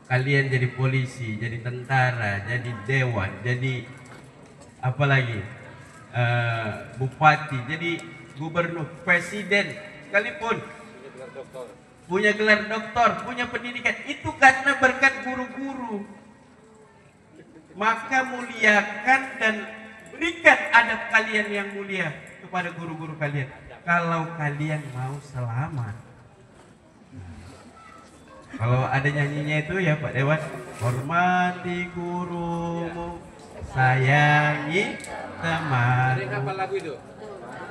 Kalian jadi polisi, jadi tentara, jadi dewan, jadi apalagi bupati, jadi gubernur, presiden, sekalipun punya gelar doktor, punya pendidikan, itu karena berkat guru-guru. Maka muliakan dan berikan adab kalian yang mulia kepada guru-guru kalian kalau kalian mau selamat. Kalau ada nyanyinya itu ya Pak Dewan, hormati gurumu, sayangi temanmu,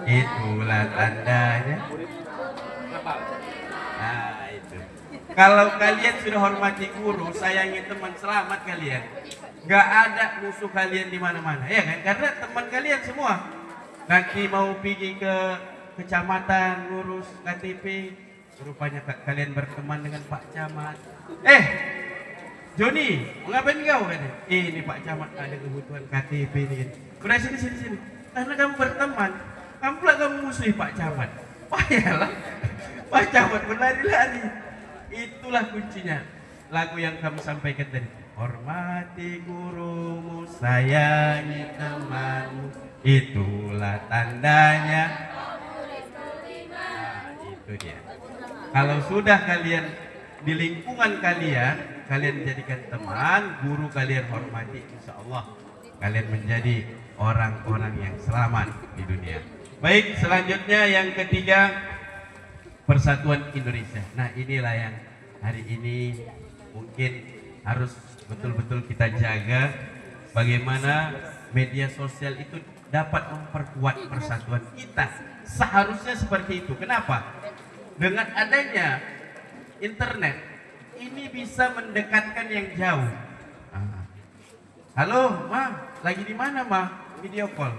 itulah tandanya. Nah itu, kalau kalian sudah hormati guru, sayangi teman, selamat kalian. Gak ada musuh kalian di mana-mana, ya kan? Karena teman kalian semua. Nanti mau pergi ke kecamatan ngurus KTP, rupanya kalian berteman dengan Pak Camat. Joni, ngapain kau? Ini Pak Camat ada kebutuhan KTP ini. Udah sini. Karena kamu berteman, kamu pula kamu musuhi Pak Camat. Payahlah, Pak Camat berlari-lari. Itulah kuncinya. Lagu yang kamu sampaikan tadi. Hormati gurumu, sayangi temanmu, itulah tandanya. Nah, itu dia. Kalau sudah kalian di lingkungan kalian jadikan teman, guru kalian hormati, insya Allah kalian menjadi orang-orang yang selamat di dunia. Baik, selanjutnya yang ketiga, persatuan Indonesia. Nah, inilah yang hari ini mungkin harus betul-betul kita jaga, bagaimana media sosial itu dapat memperkuat persatuan kita. Seharusnya seperti itu. Kenapa? Dengan adanya internet ini bisa mendekatkan yang jauh. Halo, Ma, lagi di mana, Ma? Video call.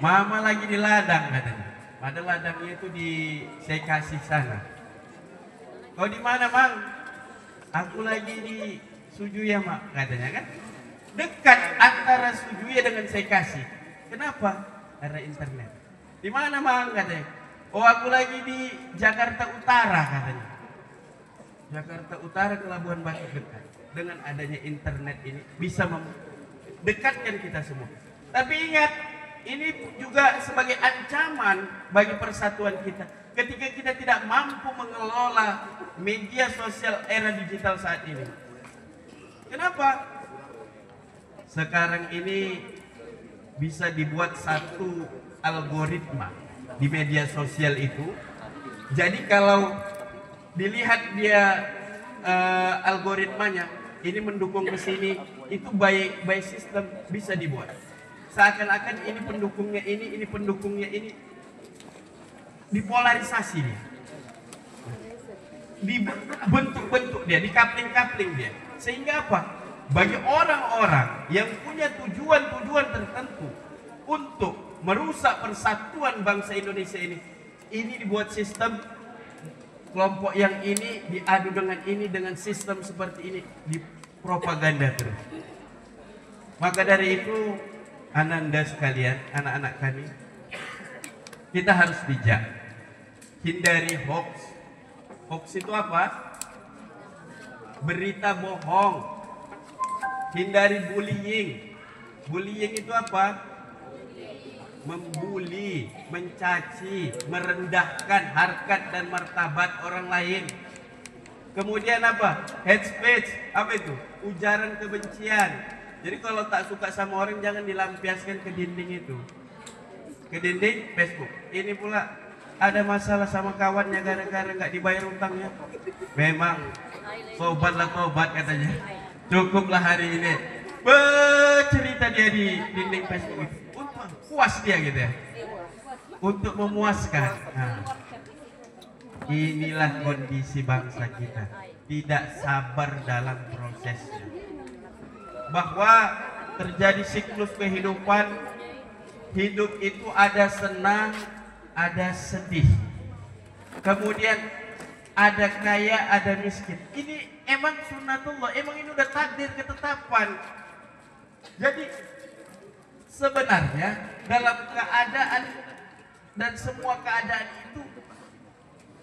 Mama lagi di ladang katanya. Padahal ladangnya itu di saya kasih sana. Kau di mana, Mang? Aku lagi di Sujuya, Mak, katanya kan. Dekat antara Sujuya dengan saya kasih. Kenapa? Karena internet. Di mana, Mang, katanya? Oh, aku lagi di Jakarta Utara, katanya. Jakarta Utara ke Labuan Batu dekat. Dengan adanya internet ini bisa mendekatkan kita semua. Tapi ingat, ini juga sebagai ancaman bagi persatuan kita. Ketika kita tidak mampu mengelola media sosial era digital saat ini. Kenapa? Sekarang ini bisa dibuat satu algoritma di media sosial itu. Jadi kalau dilihat dia algoritmanya ini mendukung ke sini, itu by system bisa dibuat. Seakan-akan ini pendukungnya ini pendukungnya ini, dipolarisasi dia, dibentuk-bentuk dia, dikapling-kapling dia. Sehingga apa? Bagi orang-orang yang punya tujuan-tujuan tertentu untuk merusak persatuan bangsa Indonesia ini dibuat sistem. Kelompok yang ini diadu dengan ini dengan sistem seperti ini, dipropaganda terus. Maka dari itu, ananda sekalian, anak-anak kami, kita harus bijak, hindari hoax. Hoax itu apa? Berita bohong. hindari bullying. Bullying itu apa? Membuli, mencaci, merendahkan harkat dan martabat orang lain. Kemudian apa? Hate speech, apa itu? Ujaran kebencian. Jadi kalau tak suka sama orang jangan dilampiaskan ke dinding itu. Ke dinding Facebook. Ini pula ada masalah sama kawannya gara-gara nggak dibayar utangnya. Memang tobatlah tobat katanya. Cukuplah hari ini. Bercerita dia di dinding Facebook itu. Puas dia gitu ya, untuk memuaskan. Nah, inilah kondisi bangsa kita, tidak sabar dalam prosesnya. Bahwa terjadi siklus kehidupan, hidup itu ada senang, ada sedih, kemudian ada kaya, ada miskin. Ini emang sunnatullah, emang ini udah takdir, ketetapan. Jadi sebenarnya dalam keadaan dan semua keadaan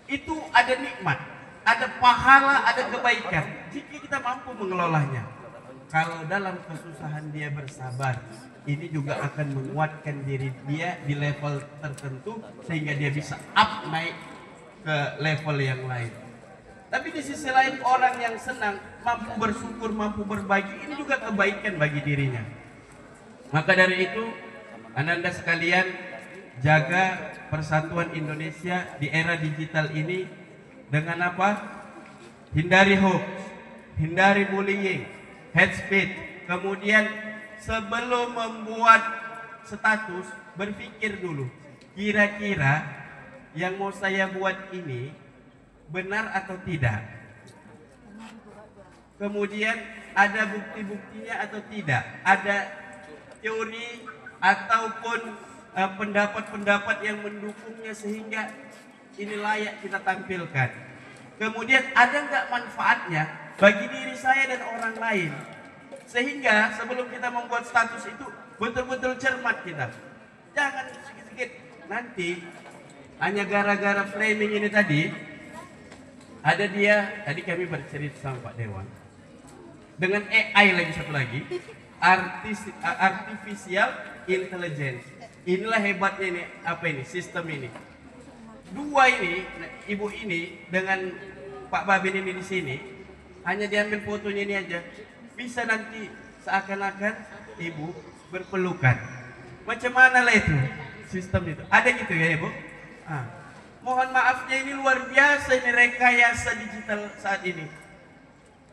itu ada nikmat, ada pahala, ada kebaikan jika kita mampu mengelolanya. Kalau dalam kesusahan dia bersabar, ini juga akan menguatkan diri dia di level tertentu sehingga dia bisa up naik ke level yang lain. Tapi di sisi lain orang yang senang, mampu bersyukur, mampu berbagi, ini juga kebaikan bagi dirinya. Maka dari itu, Anda sekalian, jaga persatuan Indonesia di era digital ini dengan apa? Hindari hoax, hindari bullying, hate speech. Kemudian sebelum membuat status, berpikir dulu, kira-kira yang mau saya buat ini benar atau tidak? Kemudian ada bukti-buktinya atau tidak? Ada teori ataupun pendapat-pendapat yang mendukungnya sehingga ini layak kita tampilkan. Kemudian ada nggak manfaatnya bagi diri saya dan orang lain, sehingga sebelum kita membuat status itu betul-betul cermat kita. Jangan sedikit-sedikit nanti hanya gara-gara framing ini tadi. Ada dia tadi kami bercerita sama Pak Dewan dengan AI lagi satu lagi, artificial intelligence. Inilah hebatnya ini, apa ini, sistem ini. Dua ini, ibu ini dengan Pak Babin ini di sini, hanya diambil fotonya ini aja, bisa nanti seakan-akan ibu berpelukan. Macam mana lah itu sistem itu? Ada gitu ya ibu? Mohon maafnya ini luar biasa ini rekayasa digital saat ini.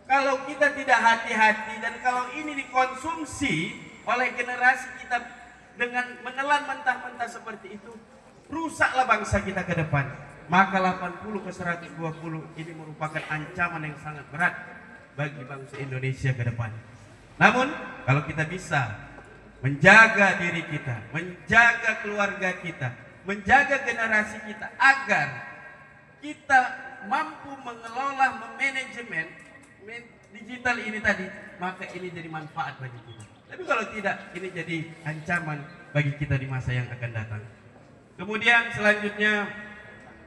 Kalau kita tidak hati-hati dan kalau ini dikonsumsi oleh generasi kita dengan menelan mentah-mentah seperti itu, rusaklah bangsa kita ke depan. Maka 80 ke 120 ini merupakan ancaman yang sangat berat bagi bangsa Indonesia ke depan. Namun kalau kita bisa menjaga diri kita, menjaga keluarga kita, menjaga generasi kita agar kita mampu mengelola, memanajemen digital ini tadi, maka ini jadi manfaat bagi kita. Tapi kalau tidak, ini jadi ancaman bagi kita di masa yang akan datang. Kemudian selanjutnya,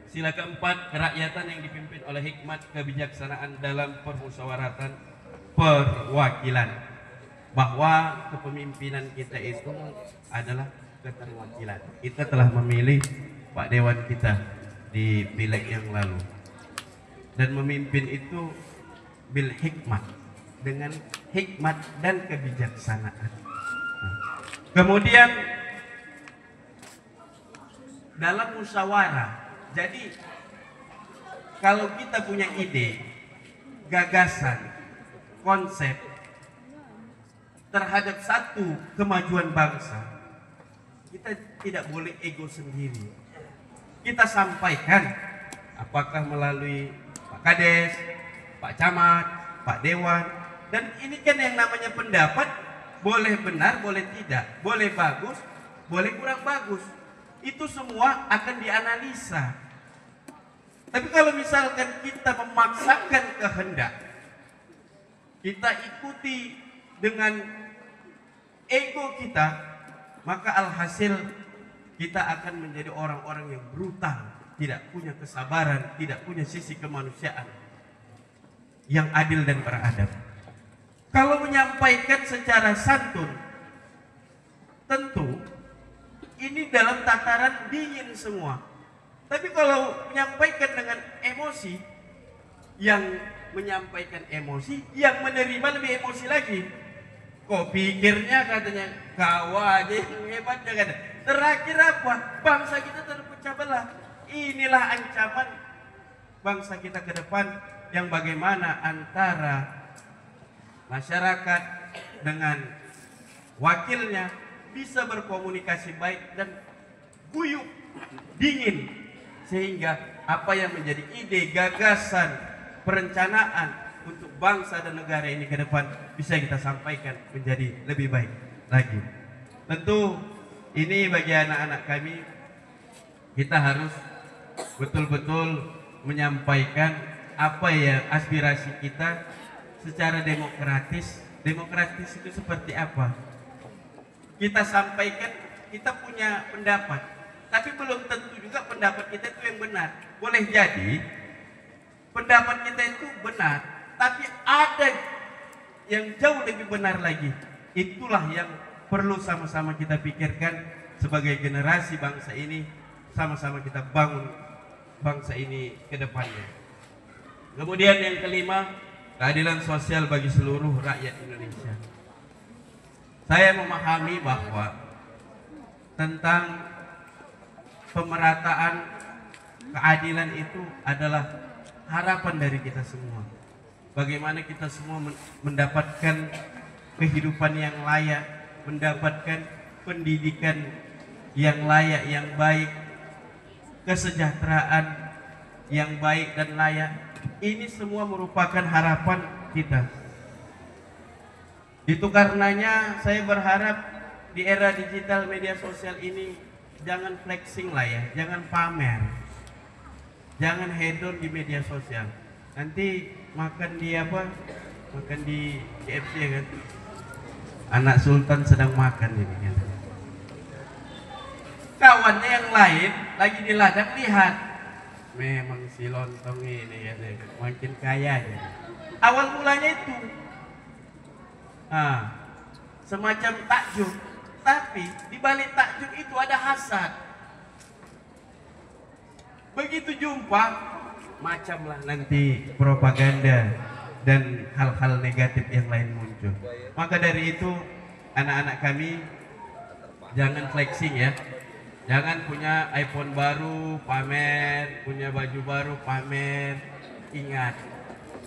sila keempat, kerakyatan yang dipimpin oleh hikmat kebijaksanaan dalam permusyawaratan perwakilan. Bahwa kepemimpinan kita itu adalah keterwakilan. Kita telah memilih Pak Dewan kita di pileg yang lalu. Dan memimpin itu bil hikmat, dengan hikmat dan kebijaksanaan. Kemudian dalam musyawarah, jadi kalau kita punya ide, gagasan, konsep terhadap satu kemajuan bangsa, kita tidak boleh ego sendiri. Kita sampaikan, apakah melalui Pak Kades, Pak Camat, Pak Dewan, dan ini kan yang namanya pendapat, boleh benar, boleh tidak, boleh bagus, boleh kurang bagus. Itu semua akan dianalisa. Tapi kalau misalkan kita memaksakan kehendak, kita ikuti dengan ego kita, maka alhasil kita akan menjadi orang-orang yang brutal, tidak punya kesabaran, tidak punya sisi kemanusiaan yang adil dan beradab. Kalau menyampaikan secara santun, tentu ini dalam tataran dingin semua. Tapi kalau menyampaikan dengan emosi, yang menyampaikan emosi, yang menerima lebih emosi lagi. Kok pikirnya katanya kau aja yang hebatnya kan. Terakhir apa? Bangsa kita terpecah belah. Inilah ancaman bangsa kita ke depan, yang bagaimana antara masyarakat dengan wakilnya bisa berkomunikasi baik dan guyup, dingin, sehingga apa yang menjadi ide, gagasan, perencanaan untuk bangsa dan negara ini ke depan bisa kita sampaikan menjadi lebih baik lagi. Tentu ini bagi anak-anak kami, kita harus betul-betul menyampaikan apa yang aspirasi kita secara demokratis. Demokratis itu seperti apa? Kita sampaikan, kita punya pendapat, tapi belum tentu juga pendapat kita itu yang benar. Boleh jadi pendapat kita itu benar, tapi ada yang jauh lebih benar lagi. Itulah yang perlu sama-sama kita pikirkan sebagai generasi bangsa ini, sama-sama kita bangun bangsa ini ke depannya. Kemudian yang kelima, keadilan sosial bagi seluruh rakyat Indonesia. Saya memahami bahwa tentang pemerataan keadilan itu adalah harapan dari kita semua. Bagaimana kita semua mendapatkan kehidupan yang layak, mendapatkan pendidikan yang layak, yang baik, kesejahteraan yang baik dan layak. Ini semua merupakan harapan kita. Itu karenanya saya berharap di era digital media sosial ini jangan flexing lah ya, jangan pamer, jangan hedon di media sosial. Nanti makan di apa? Makan di KFC kan? Anak sultan sedang makan ini kan? Kawannya yang lain lagi di ladang, lihat, memang si lontong ini ya, makin kaya ya. Awal mulanya itu semacam takjub, tapi di balik takjub itu ada hasad. Begitu jumpa, macamlah nanti propaganda dan hal-hal negatif yang lain muncul. Maka dari itu anak-anak kami jangan flexing ya. Jangan punya iPhone baru pamer, punya baju baru pamer. Ingat,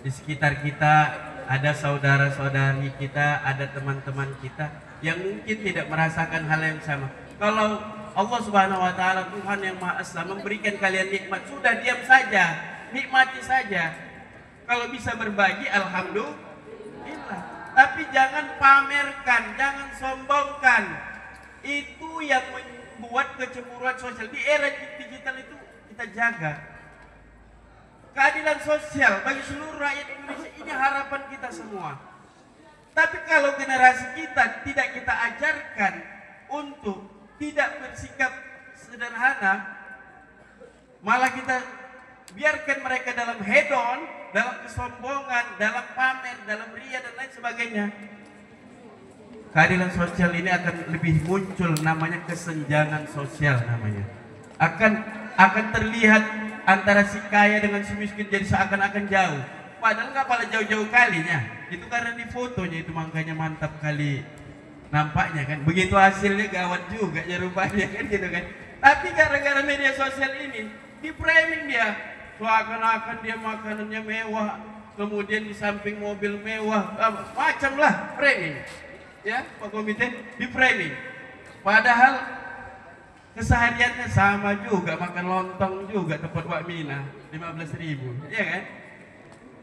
di sekitar kita ada saudara-saudari kita, ada teman-teman kita yang mungkin tidak merasakan hal yang sama. Kalau Allah Subhanahu wa taala, Tuhan yang Maha Esa, memberikan kalian nikmat, sudah diam saja, nikmati saja. Kalau bisa berbagi, alhamdulillah. Tapi jangan pamerkan, jangan sombongkan. Itu yang membuat kecemburuan sosial. Di era digital itu kita jaga keadilan sosial bagi seluruh rakyat Indonesia. Ini harapan kita semua. Tapi kalau generasi kita tidak kita ajarkan untuk tidak bersikap sederhana, malah kita biarkan mereka dalam hedon, dalam kesombongan, dalam pamer, dalam ria dan lain sebagainya, keadilan sosial ini akan lebih muncul, namanya kesenjangan sosial namanya. Akan terlihat antara si kaya dengan si miskin jadi seakan-akan jauh. Padahal nggak pada jauh-jauh kalinya. Itu karena di fotonya itu makanya mantap kali nampaknya kan. Begitu hasilnya gawat juga ya rupanya kan gitu kan. Tapi gara-gara media sosial ini di framing dia, seakan-akan dia makanannya mewah, kemudian di samping mobil mewah, macam lah framing. Ya, Pak Komite di framing. Padahal kesehariannya sama juga, makan lontong juga tempat Wak Mina 15.000, ya kan?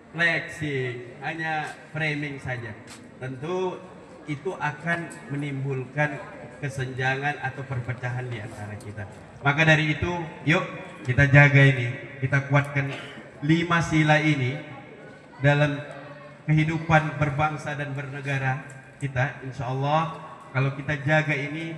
Flexing, hanya framing saja. Tentu itu akan menimbulkan kesenjangan atau perpecahan di antara kita. Maka dari itu, yuk kita jaga ini, kita kuatkan 5 sila ini dalam kehidupan berbangsa dan bernegara kita. Insya Allah kalau kita jaga ini,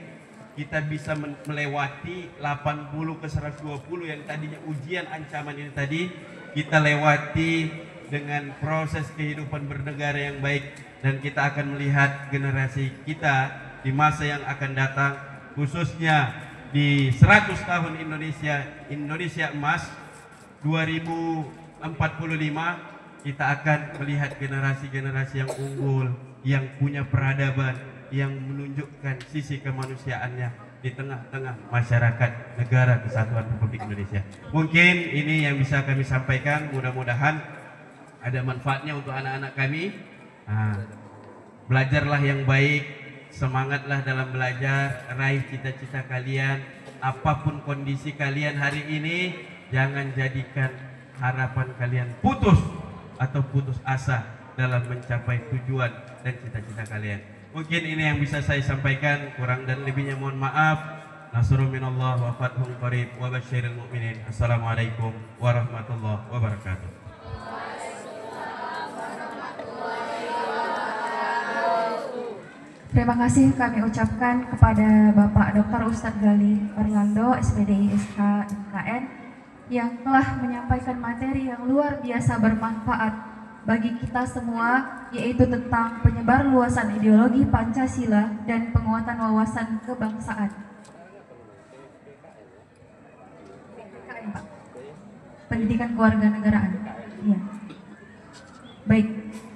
kita bisa melewati 80 ke 120 yang tadinya ujian ancaman ini tadi, kita lewati dengan proses kehidupan bernegara yang baik, dan kita akan melihat generasi kita di masa yang akan datang, khususnya di 100 tahun Indonesia Emas 2045, kita akan melihat generasi-generasi yang unggul, yang punya peradaban, yang menunjukkan sisi kemanusiaannya di tengah-tengah masyarakat negara Kesatuan Republik Indonesia. Mungkin ini yang bisa kami sampaikan, mudah-mudahan ada manfaatnya untuk anak-anak kami. Belajarlah yang baik, semangatlah dalam belajar, raih cita-cita kalian. Apapun kondisi kalian hari ini, jangan jadikan harapan kalian putus atau putus asa dalam mencapai tujuan dan cita-cita kalian. Mungkin ini yang bisa saya sampaikan, kurang dan lebihnya mohon maaf. Nasrun minallah wa fathun qarib wa basyiril mu'minin. Assalamualaikum warahmatullahi wabarakatuh. Terima kasih kami ucapkan kepada Bapak Dr. Ustadz Gali Orlando, SPDI SH MKN, yang telah menyampaikan materi yang luar biasa bermanfaat bagi kita semua, yaitu tentang penyebar luasan ideologi Pancasila dan penguatan wawasan kebangsaan. Pendidikan kewarganegaraan. Ya. Baik,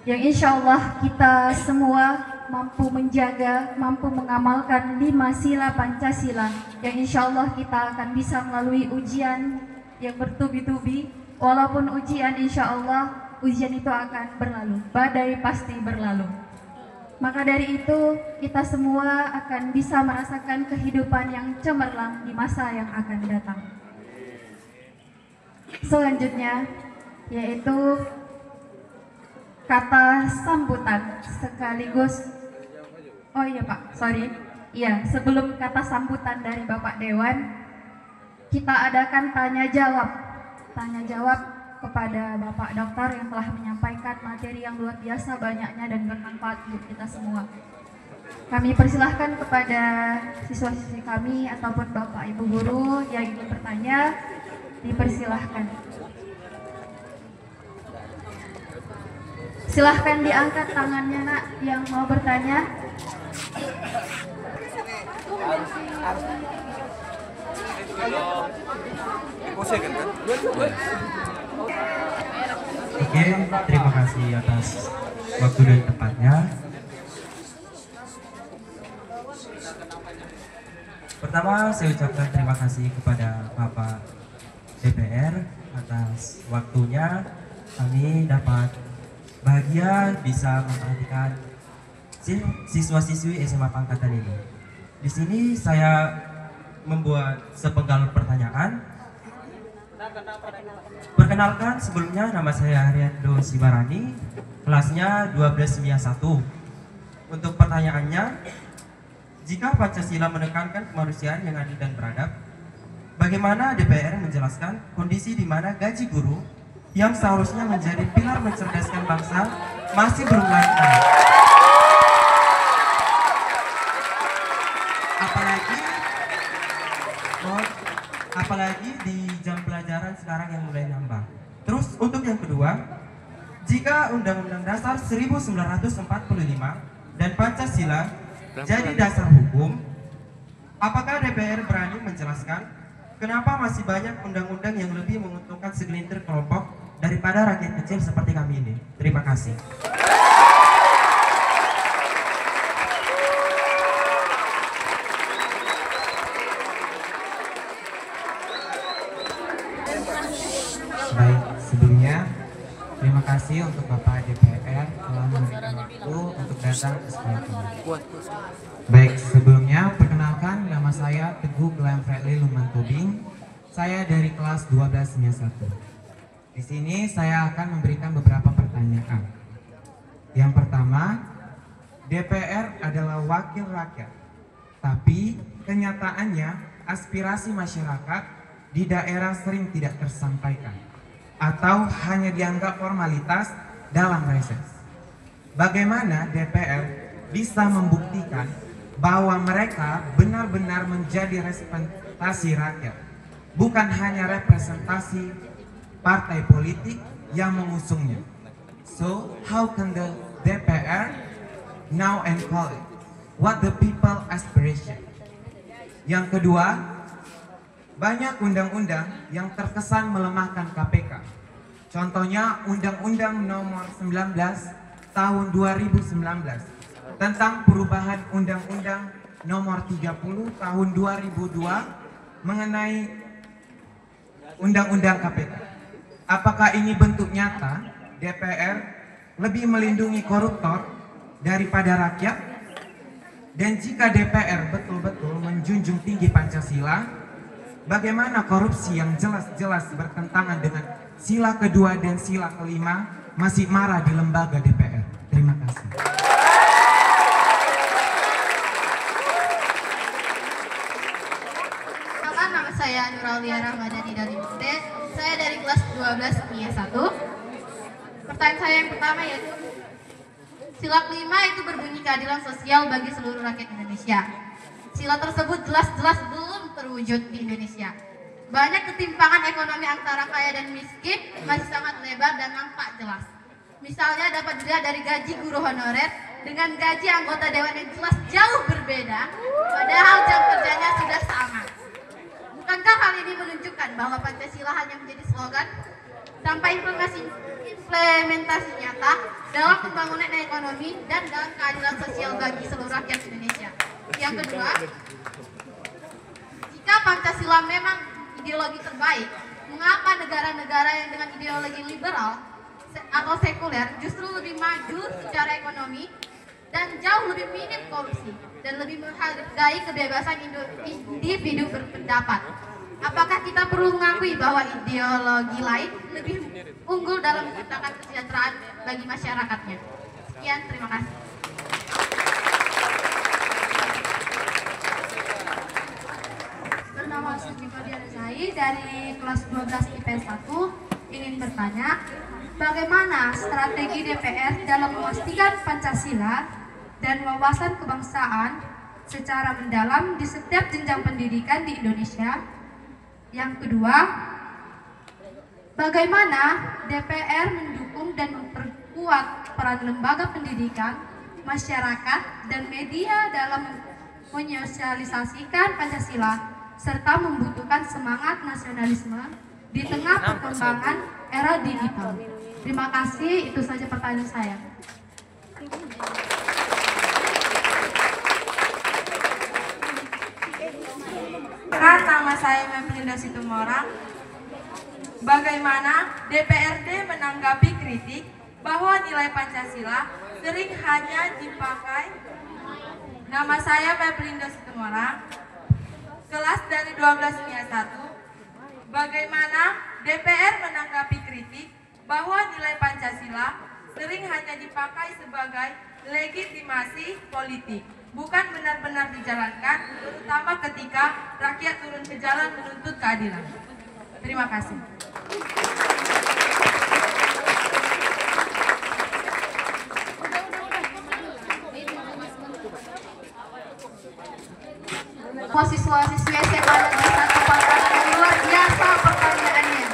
yang insya Allah kita semua mampu menjaga, mampu mengamalkan 5 sila Pancasila, yang insya Allah kita akan bisa melalui ujian yang bertubi-tubi. Walaupun ujian, insya Allah ujian itu akan berlalu, badai pasti berlalu. Maka dari itu kita semua akan bisa merasakan kehidupan yang cemerlang di masa yang akan datang. Selanjutnya yaitu kata sambutan sekaligus, oh iya Pak, sorry. Iya, sebelum kata sambutan dari Bapak Dewan, kita adakan tanya jawab kepada Bapak Dokter yang telah menyampaikan materi yang luar biasa banyaknya dan bermanfaat untuk kita semua. Kami persilahkan kepada siswa-siswi kami ataupun Bapak Ibu Guru yang ingin bertanya, dipersilahkan. Silahkan diangkat tangannya nak yang mau bertanya. Oke, terima kasih atas waktu dan tempatnya. Pertama, saya ucapkan terima kasih kepada Bapak DPR atas waktunya. Kami dapat bahagia bisa memperhatikan siswa-siswi SMA Pangkatan ini. Di sini saya membuat sepenggal pertanyaan. Perkenalkan, sebelumnya nama saya Haryando Sibarani, kelasnya 1291. Untuk pertanyaannya, jika Pancasila menekankan kemanusiaan yang adil dan beradab, bagaimana DPR menjelaskan kondisi di mana gaji guru yang seharusnya menjadi pilar mencerdaskan bangsa masih belum naik? Apalagi di jam pelajaran sekarang yang mulai nambah. Terus untuk yang kedua, jika Undang-Undang Dasar 1945 dan Pancasila jadi dasar hukum, apakah DPR berani menjelaskan kenapa masih banyak undang-undang yang lebih menguntungkan segelintir kelompok daripada rakyat kecil seperti kami ini? Terima kasih. Baik, sebelumnya terima kasih untuk Bapak DPR telah memberikan waktu untuk datang ke sekolah kami. Baik, sebelumnya perkenalkan, nama saya Teguh Glenn Fredly Lumantubing. Saya dari kelas 1291. Di sini saya akan memberikan beberapa pertanyaan. Yang pertama, DPR adalah wakil rakyat, tapi kenyataannya aspirasi masyarakat di daerah sering tidak tersampaikan atau hanya dianggap formalitas dalam reses. Bagaimana DPR bisa membuktikan bahwa mereka benar-benar menjadi representasi rakyat, bukan hanya representasi partai politik yang mengusungnya? So how can the DPR now and call it? What the people aspiration? Yang kedua, banyak undang-undang yang terkesan melemahkan KPK. Contohnya Undang-Undang Nomor 19 Tahun 2019 tentang perubahan Undang-Undang Nomor 30 Tahun 2002 mengenai Undang-Undang KPK. Apakah ini bentuk nyata DPR lebih melindungi koruptor daripada rakyat? Dan jika DPR betul-betul menjunjung tinggi Pancasila, bagaimana korupsi yang jelas-jelas bertentangan dengan sila kedua dan sila kelima masih marah di lembaga DPR? Terima kasih. Nama saya Nuraulia Rahmadani dari UNT. Saya dari kelas 12 IPS 1. Pertanyaan saya yang pertama yaitu sila kelima itu berbunyi keadilan sosial bagi seluruh rakyat Indonesia. Sila tersebut jelas-jelas belum terwujud di Indonesia. Banyak ketimpangan ekonomi antara kaya dan miskin masih sangat lebar dan nampak jelas. Misalnya dapat dilihat dari gaji guru honorer dengan gaji anggota dewan yang jelas jauh berbeda, padahal jam kerjanya sudah sama. Bukankah hal ini menunjukkan bahwa Pancasila hanya menjadi slogan tanpa implementasi nyata dalam pembangunan ekonomi dan dalam keadilan sosial bagi seluruh rakyat Indonesia? Yang kedua, jika Pancasila memang ideologi terbaik, mengapa negara-negara yang dengan ideologi liberal atau sekuler justru lebih maju secara ekonomi dan jauh lebih minim korupsi dan lebih menghargai kebebasan individu berpendapat? Apakah kita perlu mengakui bahwa ideologi lain lebih unggul dalam menciptakan kesejahteraan bagi masyarakatnya? Sekian, terima kasih. Bernama Suci Fadianzai dari kelas 12 IPS 1 ingin bertanya, bagaimana strategi DPR dalam memastikan Pancasila dan wawasan kebangsaan secara mendalam di setiap jenjang pendidikan di Indonesia? Yang kedua, bagaimana DPR mendukung dan memperkuat peran lembaga pendidikan, masyarakat, dan media dalam menyosialisasikan Pancasila serta membutuhkan semangat nasionalisme di tengah perkembangan era digital? Terima kasih, itu saja pertanyaan saya. Nama saya Meplinda Situmorang. Bagaimana DPRD menanggapi kritik bahwa nilai Pancasila sering hanya dipakai? Nama saya Meplinda Situmorang, kelas dari 12 IPS 1. Bagaimana DPR menanggapi kritik bahwa nilai Pancasila sering hanya dipakai sebagai legitimasi politik, bukan benar-benar dijalankan, terutama ketika rakyat turun ke jalan menuntut keadilan? Terima kasih. Siswa-siswi SMA Negeri 1 Pangkatan luar biasa pertanyaannya.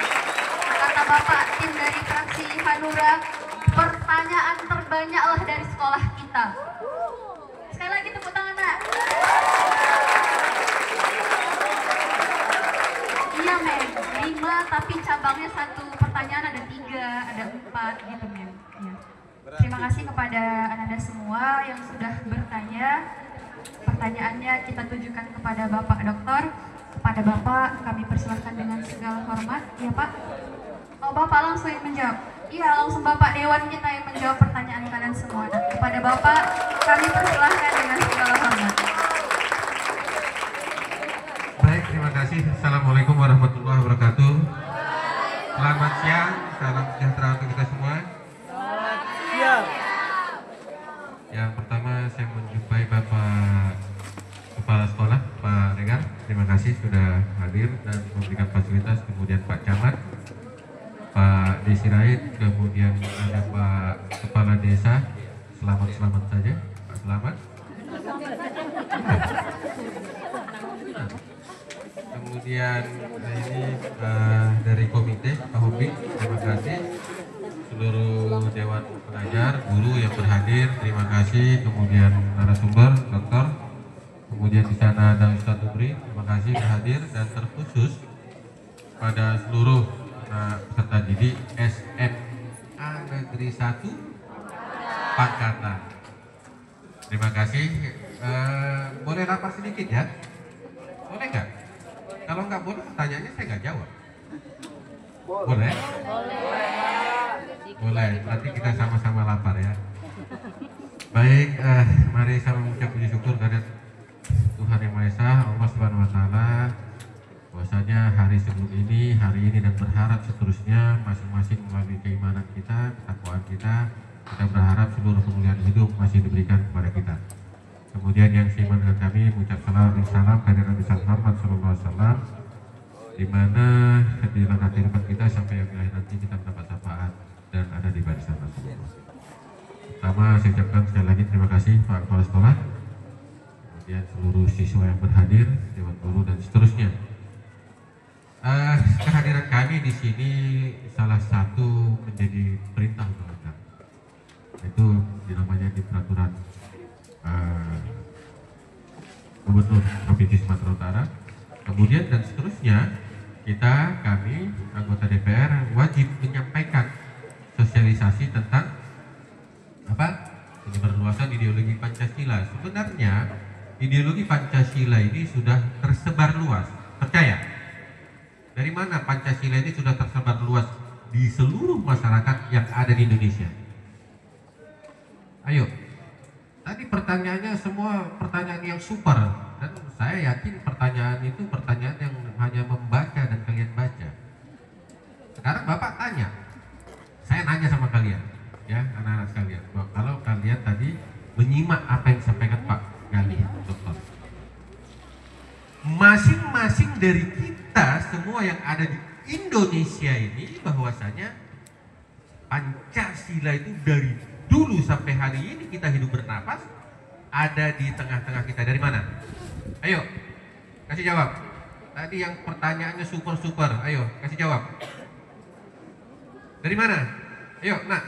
Kata Bapak tim dari fraksi Hanura, pertanyaan terbanyaklah dari sekolah kita. Sekali lagi tepuk tangan, Nak. Iya, Mem. 5 tapi cabangnya 1 pertanyaan ada 3, ada 4 gitu, Mem. Ya. Terima kasih kepada Anda semua yang sudah bertanya. Pertanyaannya kita tujukan kepada Bapak Doktor. Kepada Bapak kami persilahkan dengan segala hormat. Ya, Pak. Oh, Bapak langsung yang menjawab. Iya, langsung Bapak Dewan kita yang menjawab pertanyaan kalian semua. Nah, kepada Bapak kami persilahkan dengan segala hormat. Baik, terima kasih. Assalamualaikum warahmatullahi wabarakatuh. Selamat siang, salam sejahtera untuk kita semua. Siap. Yang pertama saya menjumpai Bapak Kepala Sekolah, Pak Regar. Terima kasih sudah hadir dan memberikan fasilitas. Kemudian Pak Camat, Pak Desirait, kemudian ada Pak Kepala Desa. Selamat saja, Pak Selamat. Kemudian ini dari komite Pak Hobi, terima kasih. Seluruh Dewan pengajar, guru yang berhadir, terima kasih. Kemudian narasumber, dokter. Kemudian di sana ada Ustadz Ubri, terima kasih berhadir, dan terkhusus pada seluruh peserta didik SMA Negeri 1 Pangkatan. Terima kasih. Boleh lapar sedikit ya? Boleh nggak? Kalau nggak boleh, pertanyaannya saya nggak jawab. Boleh? Boleh. Nanti kita sama-sama lapar ya. Baik, mari sama mengucap puji syukur kehadirat Tuhan Yang Maha Esa, Allah Subhanahu Wa Taala. Bahwasanya hari sebelum ini, hari ini, dan berharap seterusnya masing-masing melalui keimanan kita, ketakwaan kita berharap seluruh kemuliaan hidup masih diberikan kepada kita. Kemudian yang seiman dengan kami mengucap salam kehadirat Nabi Muhammad SAW, di mana di dalam kehidupan kita sampai yang akhir nanti kita mendapat syafaat dan ada di barisan Rasulullah. Pertama, saya ucapkan sekali lagi terima kasih Pak Kepala Sekolah, kemudian seluruh siswa yang berhadir, dewan guru dan seterusnya. Kehadiran kami di sini salah satu menjadi perintah undang-undang, itu dinamanya di peraturan Gubernur Provinsi Sumatera Utara. Kemudian dan seterusnya, kami anggota DPR wajib menyampaikan sosialisasi tentang penyebarluasan ideologi Pancasila. Sebenarnya ideologi Pancasila ini sudah tersebar luas, percaya? Dari mana Pancasila ini sudah tersebar luas di seluruh masyarakat yang ada di Indonesia? Ayo, tadi pertanyaannya semua pertanyaan yang super, dan saya yakin pertanyaan itu pertanyaan yang hanya membaca dan kalian baca. Sekarang Bapak tanya, saya nanya sama kalian, ya anak-anak sekalian, kalau kalian tadi menyimak apa yang disampaikan Pak Gali, dokter, masing-masing dari kita semua yang ada di Indonesia ini bahwasanya Pancasila itu dari dulu sampai hari ini kita hidup bernapas ada di tengah-tengah kita. Dari mana? Ayo, kasih jawab. Tadi yang pertanyaannya super-super, ayo kasih jawab. Dari mana? Ayo, nak.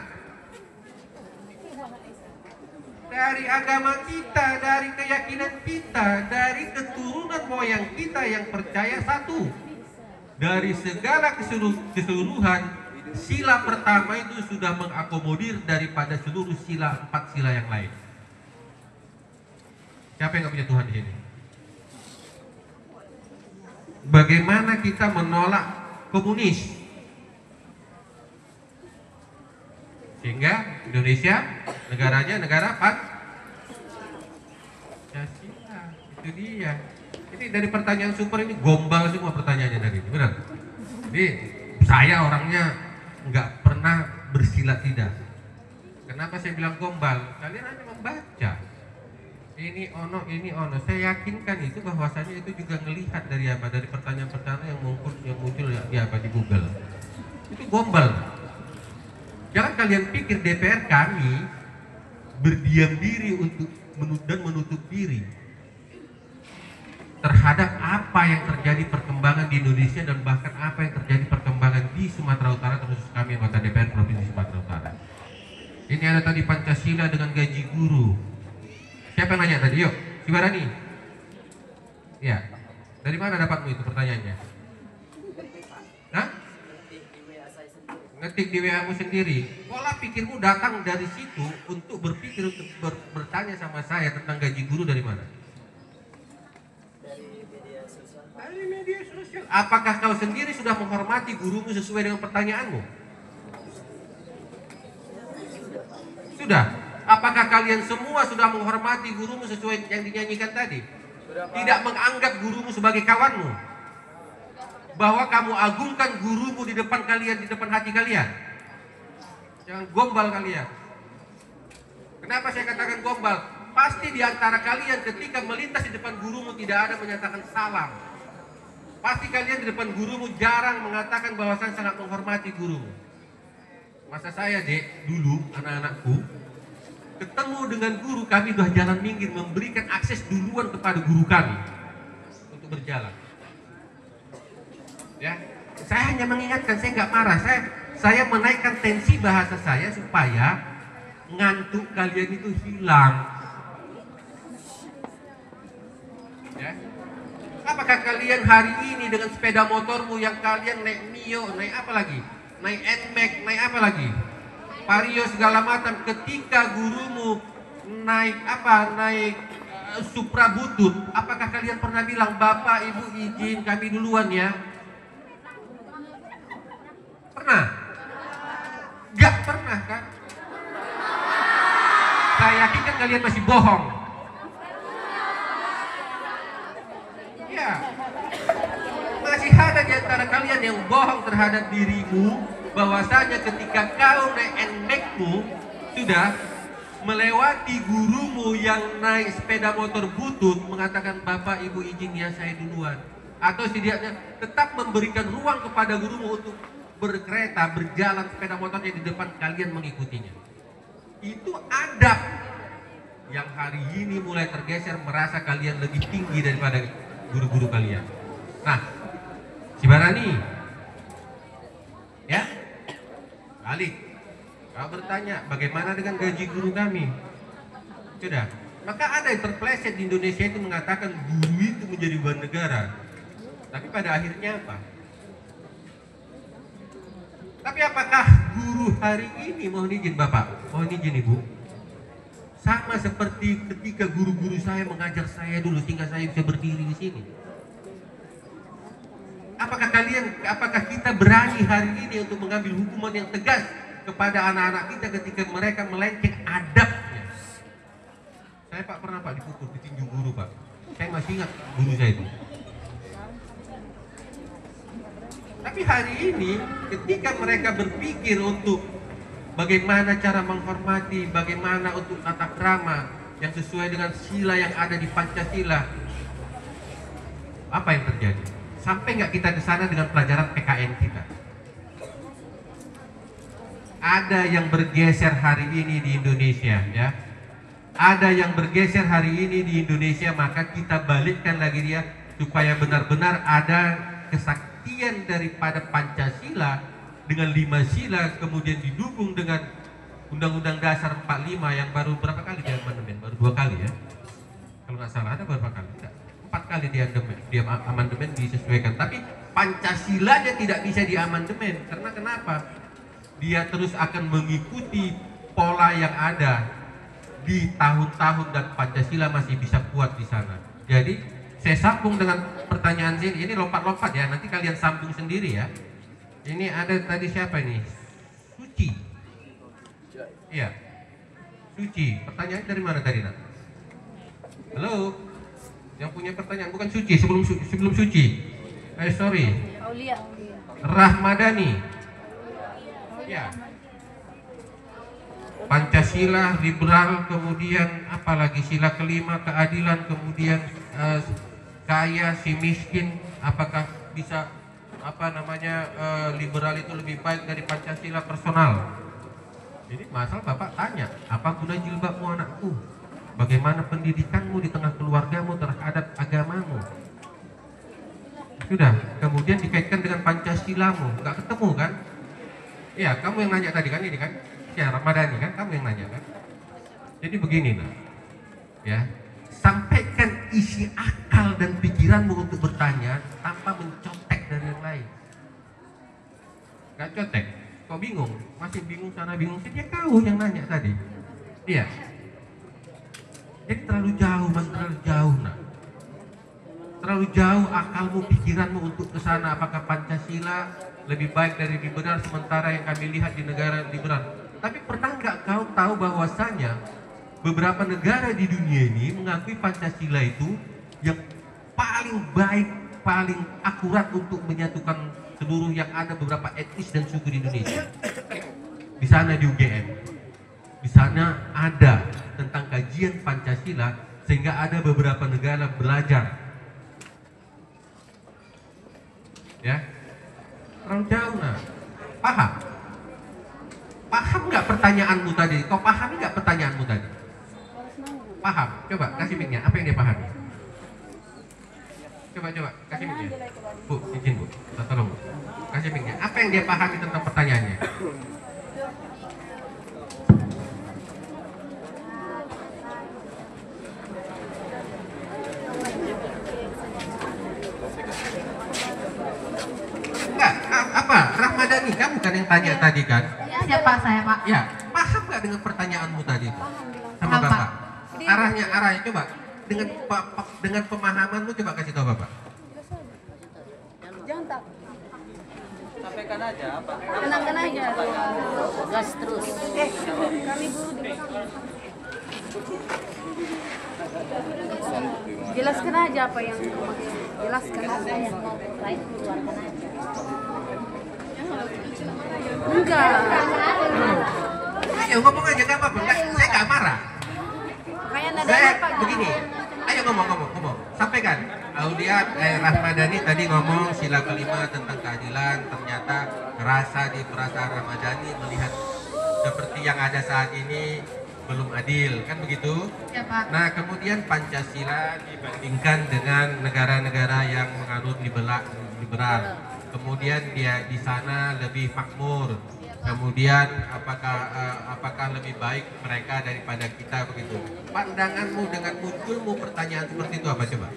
Dari agama kita, dari keyakinan kita, dari keturunan moyang kita yang percaya satu. Dari segala keseluruhan, sila pertama itu sudah mengakomodir daripada seluruh sila 4 sila yang lain. Siapa yang nggak punya Tuhan di sini? Bagaimana kita menolak komunis? Sehingga Indonesia negaranya negara Pancasila. Itu dia. Ini dari pertanyaan super ini gombal semua pertanyaannya dari ini, benar? Jadi saya orangnya nggak pernah bersilat lidah. Kenapa saya bilang gombal? Kalian hanya membaca. Ini ono. Saya yakinkan itu bahwasannya itu juga melihat dari apa? Dari pertanyaan-pertanyaan yang muncul di apa di Google. Itu gombal. Jangan kalian pikir DPR kami berdiam diri dan menutup diri terhadap apa yang terjadi perkembangan di Indonesia dan bahkan apa yang terjadi perkembangan di Sumatera Utara, terkhusus kami anggota DPR Provinsi Sumatera Utara. Ini ada tadi Pancasila dengan gaji guru. Siapa yang nanya tadi? Yuk, Sibarani. Ya, dari mana dapatmu itu pertanyaannya? Hah? Ngetik di WA-mu sendiri. Pola pikirmu datang dari situ untuk berpikir, untuk bertanya sama saya tentang gaji guru dari mana? Dari media sosial. Apakah kau sendiri sudah menghormati gurumu sesuai dengan pertanyaanmu? Sudah. Apakah kalian semua sudah menghormati gurumu sesuai yang dinyanyikan tadi? Tidak menganggap gurumu sebagai kawanmu? Bahwa kamu agungkan gurumu di depan kalian, di depan hati kalian? Jangan gombal kalian. Kenapa saya katakan gombal? Pasti di antara kalian ketika melintas di depan gurumu tidak ada menyatakan salam. Pasti kalian di depan gurumu jarang mengatakan bahwa saya sangat menghormati gurumu. Masa saya, Dek, dulu anak-anakku ketemu dengan guru, kami sudah jalan minggir, memberikan akses duluan kepada guru kami untuk berjalan. Ya, saya hanya mengingatkan, saya nggak marah, saya menaikkan tensi bahasa saya supaya ngantuk kalian itu hilang. Ya. Apakah kalian hari ini dengan sepeda motormu yang kalian naik Mio, naik apa lagi? Naik NMAX, naik apa lagi? Vario segala macam, ketika gurumu naik apa? Naik Supra butut, apakah kalian pernah bilang, Bapak Ibu izin kami duluan ya? Pernah? Gak pernah kan? Saya yakin kan kalian masih bohong. Ya, masih ada di antara kalian yang bohong terhadap dirimu, bahwasanya ketika kau naik NMAX-mu sudah melewati gurumu yang naik sepeda motor butut, mengatakan Bapak Ibu izin ya saya duluan, atau setidaknya tetap memberikan ruang kepada gurumu untuk berkereta, berjalan sepeda motornya di depan, kalian mengikutinya. Itu adab yang hari ini mulai tergeser, merasa kalian lebih tinggi daripada guru-guru kalian. Nah, si Barani ya balik, kau bertanya bagaimana dengan gaji guru kami? Sudah, maka ada yang terpleset di Indonesia itu mengatakan guru itu menjadi beban negara. Tapi pada akhirnya apa? Tapi apakah guru hari ini, mohon izin Bapak, mohon izin Ibu, sama seperti ketika guru-guru saya mengajar saya dulu sehingga saya bisa berdiri di sini? Apakah kita berani hari ini untuk mengambil hukuman yang tegas kepada anak-anak kita ketika mereka melenceng adabnya? Saya Pak pernah Pak dipukul, ditinju guru Pak. Saya masih ingat guru saya itu. Tapi hari ini ketika mereka berpikir untuk bagaimana cara menghormati, bagaimana untuk tata krama yang sesuai dengan sila yang ada di Pancasila, apa yang terjadi? Sampai nggak kita ke sana dengan pelajaran PKN kita? Ada yang bergeser hari ini di Indonesia, ya. Ada yang bergeser hari ini di Indonesia, maka kita balikkan lagi dia supaya benar-benar ada kesaktian daripada Pancasila dengan 5 sila, kemudian didukung dengan Undang-Undang Dasar 45 yang baru berapa kali dia amandemen? Baru 2 kali ya. Kalau nggak salah ada berapa kali? Enggak. 4 kali dia amandemen disesuaikan. Tapi Pancasilanya tidak bisa diamandemen. Karena kenapa? Dia terus akan mengikuti pola yang ada di tahun-tahun dan Pancasila masih bisa kuat di sana. Jadi saya sambung dengan pertanyaan sini. Ini lompat-lompat ya. Nanti kalian sambung sendiri ya. Ini ada tadi siapa ini? Suci. Iya. Suci. Pertanyaannya dari mana tadi nak? Halo. Yang punya pertanyaan bukan Suci, sebelum Suci. Sorry. Aulia. Rahmadani. Ya. Pancasila, liberal, kemudian apalagi sila kelima keadilan, kemudian kaya si miskin, apakah bisa liberal itu lebih baik dari Pancasila personal? Jadi masalah Bapak tanya, apa guna jilbabmu anakku? Bagaimana pendidikanmu di tengah keluargamu terhadap agamamu? Sudah, kemudian dikaitkan dengan Pancasilamu, nggak ketemu kan? Iya, kamu yang nanya tadi kan ini kan? Ya, Ramadhani kan, kamu yang nanya kan? Jadi begini nah, ya, sampaikan isi akal dan pikiranmu untuk bertanya tanpa mencontek dari yang lain. Gak contek, kau bingung, masih bingung sana bingung sini, ya kau yang nanya tadi. Iya. Jadi terlalu jauh mas, terlalu jauh nak. Terlalu jauh akalmu, pikiranmu untuk ke sana. Apakah Pancasila lebih baik dari liberal sementara yang kami lihat di negara liberal? Tapi pernah nggak kau tahu bahwasanya beberapa negara di dunia ini mengakui Pancasila itu yang paling baik, paling akurat untuk menyatukan seluruh yang ada beberapa etnis dan suku di Indonesia. Di sana di UGM, di sana ada tentang kajian Pancasila sehingga ada beberapa negara belajar. Ya, terlalu jauh nah. Paham? Paham nggak pertanyaanmu tadi? Kau pahami nggak pertanyaanmu tadi? Paham? Coba kasih mic-nya. Apa yang dia pahami? Coba kasih mic-nya. Bu, izin bu, tolong bu. Kasih mic-nya. Apa yang dia pahami tentang pertanyaannya? tanya tadi kan? Ya, siapa saya Pak? Ya, paham nggak dengan pertanyaanmu tadi itu? Sama Paham, Bapak. Pak. Arahnya coba dengan pemahamanmu coba kasih tahu Bapak. Jangan tak. Sampaikan aja apa? Tenangkan aja. Gas terus. Kami guru di jelaskan aja apa yang jelaskan aja. Lain keluarkan aja. Enggak. Ayo ngomong aja nggak apa-apa. Saya nggak marah. Makanya nada Saya apa? begini. Ayo ngomong. Sampaikan. Aulia Rahmadani tadi ngomong sila kelima tentang keadilan. Ternyata rasa di perasaan Ramadhani melihat seperti yang ada saat ini belum adil, kan begitu? Ya, Pak. Nah, kemudian Pancasila dibandingkan dengan negara-negara yang menganut liberal. Kemudian dia di sana lebih makmur. Kemudian apakah lebih baik mereka daripada kita begitu? Pandanganmu dengan munculmu pertanyaan seperti itu apa coba?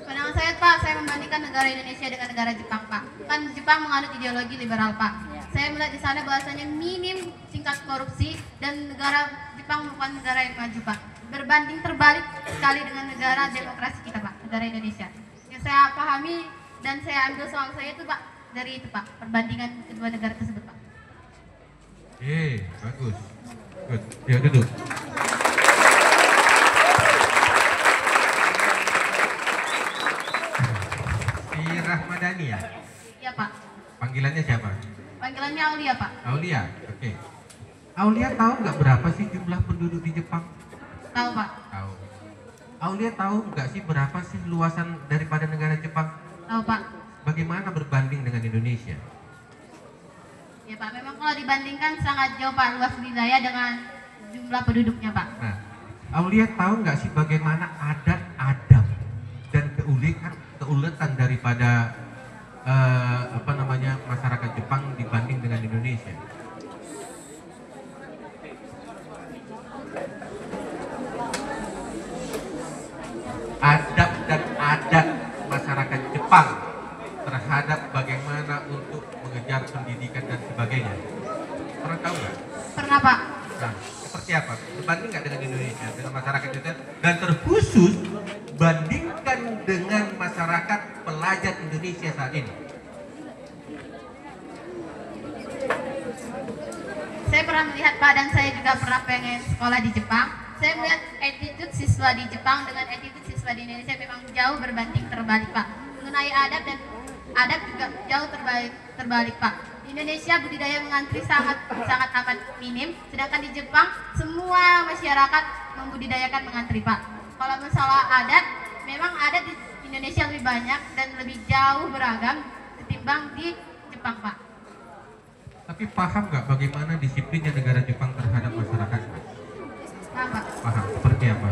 Pandangan saya Pak, saya membandingkan negara Indonesia dengan negara Jepang Pak. Kan Jepang menganut ideologi liberal Pak. Saya melihat di sana bahwasanya minim tingkat korupsi dan negara Jepang merupakan negara yang maju Pak. Berbanding terbalik sekali dengan negara demokrasi kita Pak, negara Indonesia. Yang saya pahami dan saya ambil soal saya itu Pak dari itu Pak, perbandingan kedua negara tersebut Pak. Bagus. Good. Ya, duduk. Si Rahmadani ya? Iya Pak. Panggilannya siapa? Panggilannya Aulia Pak. Aulia, oke. Aulia tahu nggak berapa sih jumlah penduduk di Jepang? Tahu Pak. Tahu. Aulia tahu nggak sih berapa sih luasan daripada negara Jepang? Tahu Pak. Bagaimana berbanding dengan Indonesia? Ya Pak, memang kalau dibandingkan sangat jauh Pak luas wilayah dengan jumlah penduduknya Pak. Nah, Aulia tahu nggak sih bagaimana adat-adat dan keuletan daripada masyarakat Jepang dibanding dengan Indonesia? Adab dan adat masyarakat Jepang terhadap bagaimana untuk mengejar pendidikan dan sebagainya. Pernah tahu nggak? Pernah Pak. Nah, seperti apa? Berbanding nggak dengan Indonesia, dengan masyarakat Indonesia, dan terkhusus bandingkan dengan masyarakat pelajar Indonesia saat ini. Saya pernah melihat Pak dan saya juga pernah pengen sekolah di Jepang. Saya melihat attitude siswa di Jepang dengan attitude siswa di Indonesia memang jauh berbanding terbalik Pak. Mengenai adab juga jauh terbalik Pak. Di Indonesia budidaya mengantri sangat amat minim, sedangkan di Jepang semua masyarakat membudidayakan mengantri Pak. Kalau masalah adat, memang adat di Indonesia lebih banyak dan lebih jauh beragam ketimbang di Jepang Pak. Tapi paham nggak bagaimana disiplinnya negara Jepang terhadap masyarakat? Paham Pak? Paham, seperti apa?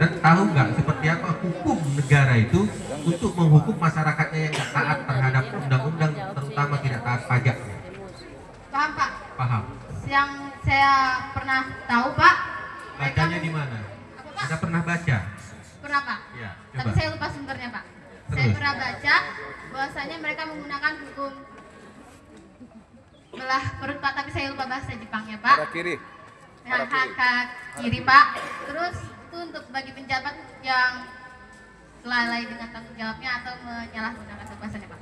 Dan tahu nggak seperti apa hukum negara itu untuk menghukum masyarakatnya yang nggak taat terhadap undang-undang, terutama tidak taat pajak? Paham Pak? Paham. Yang saya pernah tahu Pak, Bacanya di mana? Anda pernah baca? pernah Pak. Ya, Tapi coba. saya lupa sumbernya Pak. Saya Terus. pernah baca bahwasanya mereka menggunakan hukum belah perut Pak, tapi saya lupa bahasa Jepangnya Pak. Arah kiri. Nah, hak kiri Pak. Terus itu untuk bagi penjabat yang lalai dengan tanggung jawabnya atau menyalahgunakan kekuasaannya Pak.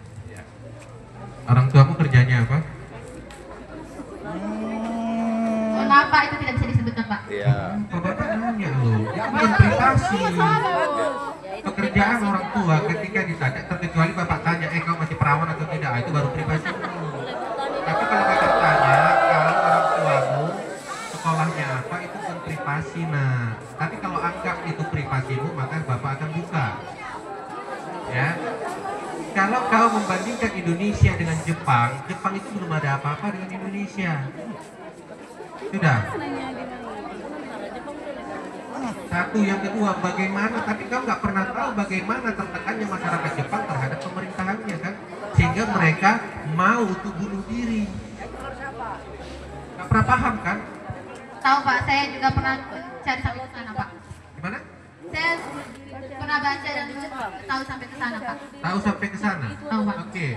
Orang tuamu kerjanya apa? Mohon maaf Pak, itu tidak bisa disebutkan Pak. Iya. Bapak nanya loh, itu kan privasi. Pekerjaan orang tua ketika ditanya, terkecuali bapak tanya, kau masih perawan atau tidak, itu baru privasi. Tapi kalau bapak tanya, kalau orang tuamu sekolahnya apa, itu kan privasi. Nah, tapi kalau anggap itu privasimu, maka bapak akan buka. Ya. Kalau kau membandingkan Indonesia dengan Jepang, Jepang itu belum ada apa-apa dengan Indonesia. Sudah. Satu, yang kedua, bagaimana, tapi kau nggak pernah tahu bagaimana tertekannya masyarakat Jepang terhadap pemerintahannya kan, sehingga mereka mau untuk bunuh diri. Nggak pernah paham kan? Tahu Pak, saya juga pernah mencari sampai ke sana Pak. Gimana? Saya pernah baca dan tahu sampai ke sana Pak. Tahu sampai ke sana? Tahu Pak. Oke.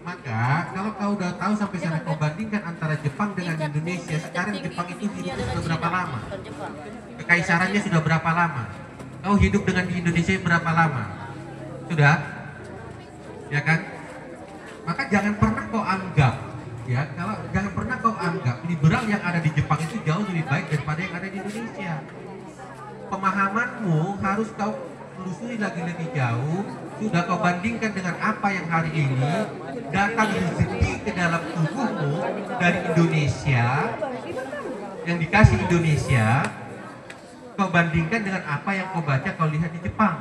Maka kalau kau udah tahu sampai sana, kau bandingkan antara Jepang dengan Indonesia. Sekarang Jepang itu hidup sudah berapa lama? Kekaisarannya sudah berapa lama? Kau hidup dengan di Indonesia berapa lama? Sudah? Ya kan? Maka jangan pernah kau anggap, ya, kalau jangan pernah kau anggap liberal yang ada di Jepang itu jauh lebih baik daripada yang ada di Indonesia. Pemahamanmu harus kau telusuri lagi lebih jauh. Sudah kau bandingkan dengan apa yang hari ini datang rezeki ke dalam tubuhmu dari Indonesia, yang dikasih Indonesia, kau bandingkan dengan apa yang kau baca, kau lihat di Jepang.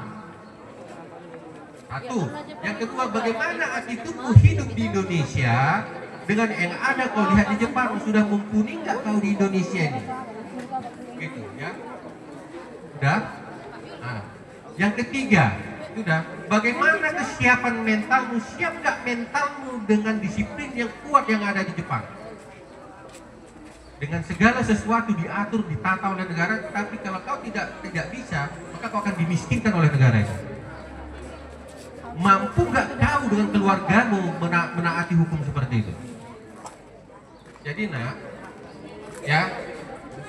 Satu. Yang kedua, bagaimana attitude-mu hidup di Indonesia dengan yang ada kau lihat di Jepang. Sudah mumpuni nggak kau di Indonesia ini? Gitu ya. Sudah. Nah, yang ketiga, sudah. Bagaimana kesiapan mentalmu? Siap nggak mentalmu dengan disiplin yang kuat yang ada di Jepang? Dengan segala sesuatu diatur, ditata oleh negara, tapi kalau kau tidak bisa, maka kau akan dimiskinkan oleh negara itu. Mampu nggak kau dengan keluargamu menaati hukum seperti itu? Jadi nak, ya,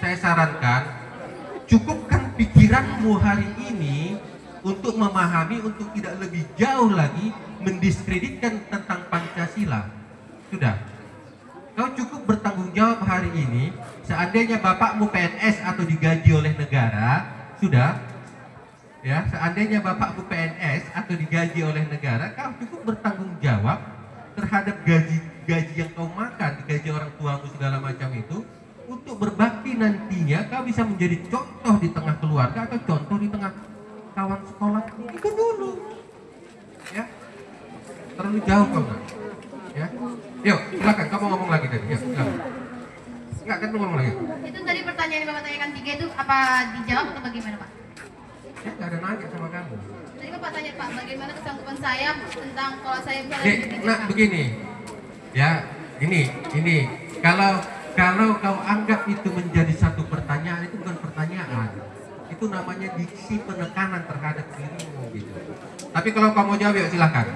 saya sarankan cukupkan pikiranmu hari ini untuk memahami, untuk tidak lebih jauh lagi mendiskreditkan tentang Pancasila. Sudah. Kau cukup bertanggung jawab hari ini. Seandainya bapakmu PNS atau digaji oleh negara, sudah. Ya, seandainya bapakmu PNS atau digaji oleh negara, kau cukup bertanggung jawab terhadap gaji yang kau makan, digaji orang tuamu segala macam itu, untuk berbakti nantinya kau bisa menjadi contoh di tengah keluarga atau contoh di tengah kawan sekolah. Itu dulu. Ya. Terlalu jauh kau nak. Ya. Yuk, silakan kamu ngomong lagi tadi. Ya, silakan. Enggak, kan ngomong lagi. Itu tadi pertanyaan yang Bapak tanyakan 3 itu apa dijawab atau bagaimana, Pak? Ya, nggak ada nanya sama kamu. Tadi Bapak tanya, Pak, bagaimana kesanggupan saya tentang kalau saya bisa Nah, begini. Ya, ini. Kalau kau anggap itu menjadi satu pertanyaan, itu bukan pertanyaan. Itu namanya diksi penekanan terhadap dirimu gitu. Tapi kalau kamu mau jawab, ya silakan.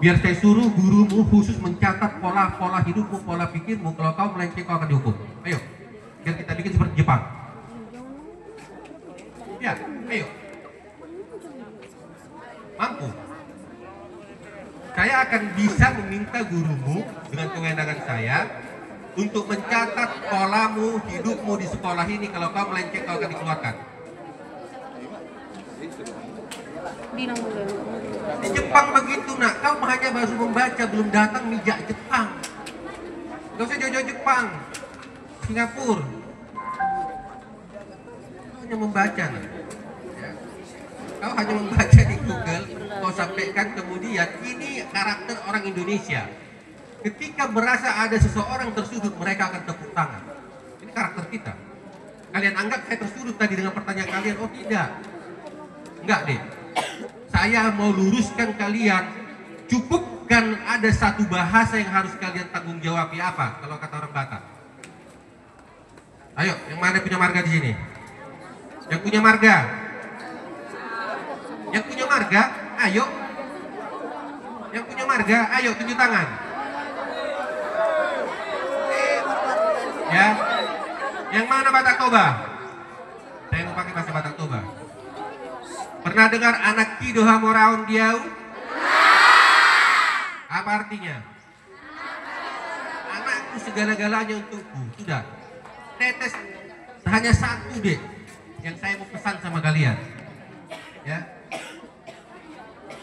Biar saya suruh gurumu khusus mencatat pola hidupmu, pola pikirmu. Kalau kau melenceng, kau akan dihukum. Ayo, biar kita bikin seperti Jepang. Ya, ayo. Mampu. Saya akan bisa meminta gurumu dengan kewenangan saya untuk mencatat polamu, hidupmu di sekolah ini. Kalau kau melenceng, kau akan dikeluarkan. Di Jepang begitu nak, kau hanya baru membaca, belum datang mijak Jepang. Gak usah jauh-jauh Jepang, Singapura. Kau hanya membaca nak. Ya. Kau hanya membaca di Google, kau sampaikan kemudian ini karakter orang Indonesia. Ketika merasa ada seseorang tersudut, mereka akan tepuk tangan. Ini karakter kita. Kalian anggap saya tersudut tadi dengan pertanyaan kalian? Oh tidak. Enggak deh. Saya mau luruskan kalian. Cukupkan ada satu bahasa yang harus kalian tanggung jawabi. Apa? Kalau kata orang Batak. Ayo, yang mana punya marga di sini? Yang punya marga? Yang punya marga? Ayo. Yang punya marga? Ayo tunjuk tangan. Ya. Yang mana Batak Toba? Saya mau pakai bahasa Batak Toba. Pernah dengar anak kido hamoraon diau? Apa artinya? Anakku segala-galanya untukku. Sudah. Tetes hanya satu deh yang saya mau pesan sama kalian. Ya.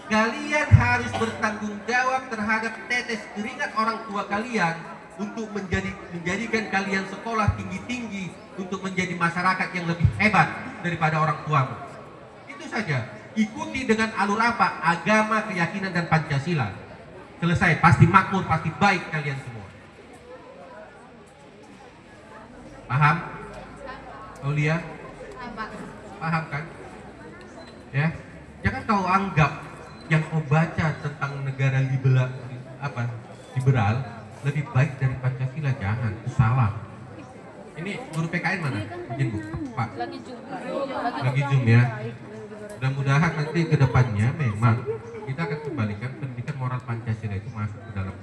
Kalian harus bertanggung jawab terhadap tetes keringat orang tua kalian untuk menjadikan kalian sekolah tinggi-tinggi, untuk menjadi masyarakat yang lebih hebat daripada orang tuamu. Itu saja. Ikuti dengan alur apa? Agama, keyakinan, dan Pancasila. Selesai. Pasti makmur, pasti baik kalian semua. Paham? Aulia? Paham kan? Ya. Jangan kau anggap yang kau baca tentang negara liberal lebih baik dari Pancasila. Jangan, itu salah. Ini guru PKN mana? Izin Bu, Pak. Lagi Zoom ya. Mudah-mudahan nanti ke depannya memang kita akan kembalikan pendidikan moral Pancasila itu masuk ke dalam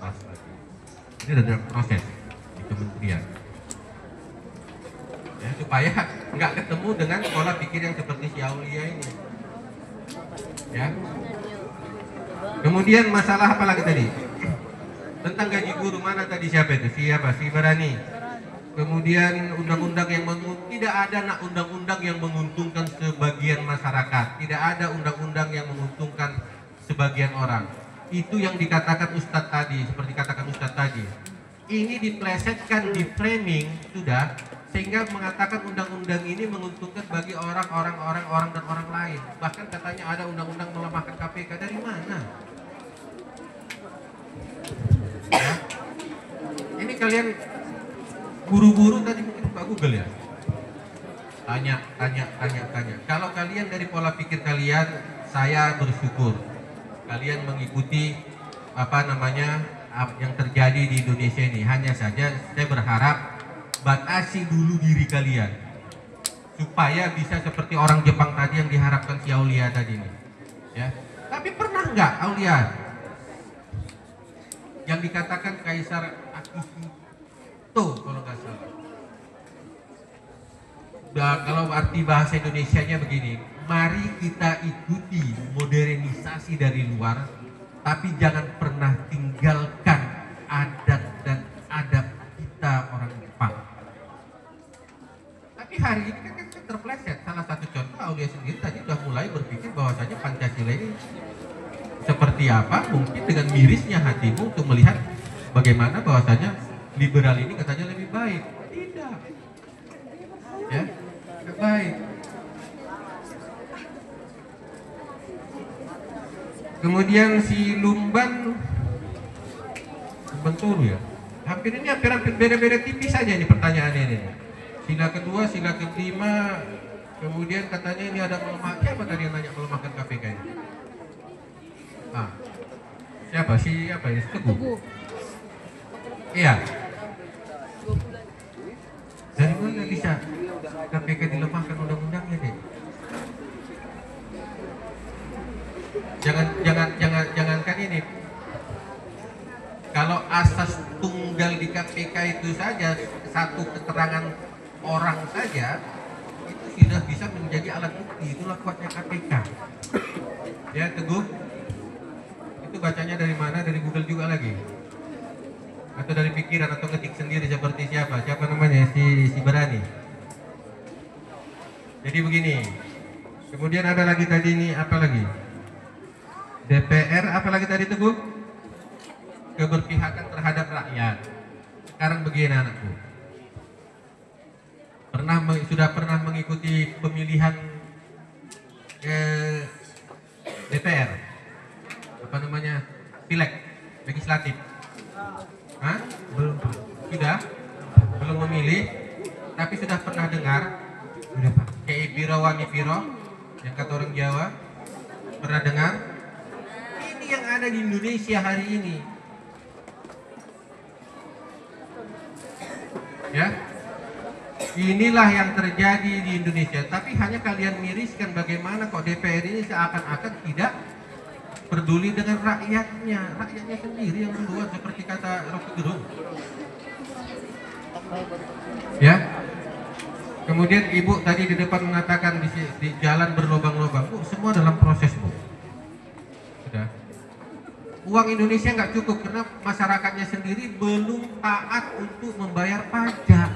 Ini dalam proses di kementerian. Ya, supaya nggak ketemu dengan pola pikir yang seperti si Aulia ini. Ya. Kemudian masalah apa lagi tadi? Tentang gaji guru, mana tadi siapa itu? Siapa? Si Barani. Kemudian undang-undang yang tidak ada undang-undang yang menguntungkan sebagian masyarakat, tidak ada undang-undang yang menguntungkan sebagian orang. Itu yang dikatakan Ustadz tadi, seperti katakan Ustadz tadi. Ini diplesetkan, di framing sudah, sehingga mengatakan undang-undang ini menguntungkan bagi orang dan orang lain. Bahkan katanya ada undang-undang melemahkan KPK. Dari mana? Ya. Ini kalian guru-guru tadi mungkin Pak Google ya. Tanya. Kalau kalian dari pola pikir kalian, saya bersyukur kalian mengikuti yang terjadi di Indonesia ini. Hanya saja saya berharap batasi dulu diri kalian supaya bisa seperti orang Jepang tadi yang diharapkan si Aulia tadi ini. Ya. Tapi pernah nggak Aulia yang dikatakan Kaisar Akihito kalau nggak salah? Kalau arti bahasa Indonesianya begini, mari kita ikuti modernisasi dari luar, tapi jangan pernah tinggalkan adat dan adab kita orang Jepang. Tapi hari ini kan kita terpleset. Salah satu contoh, Aulia sendiri tadi sudah mulai berpikir bahwasanya Pancasila ini seperti apa, mungkin dengan mirisnya hatimu untuk melihat bagaimana bahwasanya liberal ini katanya lebih baik. Tidak. Ya, tidak baik. Kemudian si Lumban Turu ya, hampir beda-beda tipis saja ini pertanyaannya ini. Sila kedua, sila kelima, kemudian katanya ini ada melemahkan, siapa tadi yang nanya melemahkan KPK ini? Siapa? Siapa ya? Teguh. Iya. Dari mana bisa KPK dilemahkan undang-undangnya deh? Jangankan ini. Kalau asas tunggal di KPK itu saja, satu keterangan orang saja itu sudah bisa menjadi alat bukti. Itulah kuatnya KPK. Ya, Teguh. Itu bacanya dari mana? Dari Google juga lagi? Atau dari pikiran atau ketik sendiri seperti siapa? Siapa namanya? Si Barani. Jadi begini. Kemudian ada lagi tadi ini, apa lagi? DPR, apa lagi tadi Teguh? Keberpihakan terhadap rakyat. Sekarang begini anakku. Sudah pernah mengikuti pemilihan DPR? Apa namanya? Pileg, legislatif. Hah? Belum. Sudah? Belum memilih, tapi sudah pernah dengar? Sudah Pak. Kayak Piro Wangi Piro, yang kata orang Jawa. Pernah dengar? Ini yang ada di Indonesia hari ini. Ya, inilah yang terjadi di Indonesia. Tapi hanya kalian miriskan bagaimana kok DPR ini seakan-akan tidak peduli dengan rakyatnya sendiri yang membuat seperti kata Rocky Gerung. Ya. Kemudian Ibu tadi di depan mengatakan di jalan berlobang-lobang. Bu, semua dalam proses, Bu. Sudah. Uang Indonesia nggak cukup karena masyarakatnya sendiri belum taat untuk membayar pajak.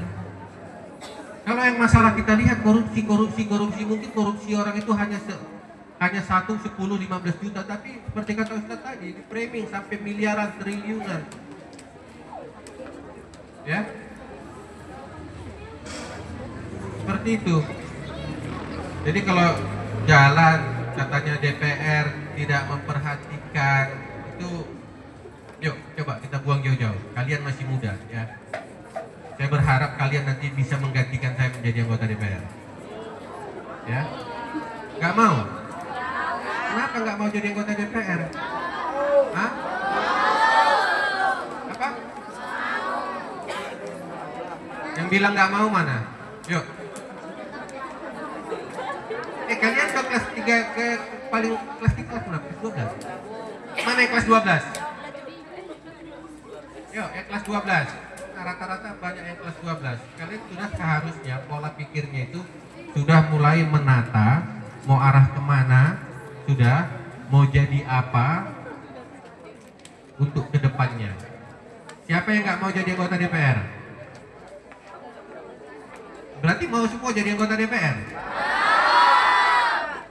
Kalau yang masalah kita lihat korupsi, mungkin korupsi orang itu hanya 1, 10, 15 juta, tapi seperti kata Ustaz tadi, di framing sampai miliaran, triliunan. Ya. Seperti itu. Jadi kalau jalan katanya DPR tidak memperhatikan itu, yuk coba kita buang jauh-jauh. Kalian masih muda ya. Saya berharap kalian nanti bisa menggantikan saya menjadi anggota DPR. Ya. Gak mau? Kenapa nggak mau jadi anggota DPR? Hah? Apa? Yang bilang nggak mau mana? Yuk. Kalian ke kelas 3 ke paling kelas 3 kelas berapa? Kelas 12. Mana yang kelas 12? Yuk, yang kelas 12. Nah, rata-rata banyak yang kelas 12. Kalian sudah seharusnya pola pikirnya itu sudah mulai menata mau arah kemana, sudah mau jadi apa untuk kedepannya. Siapa yang nggak mau jadi anggota DPR? Berarti mau semua jadi anggota DPR?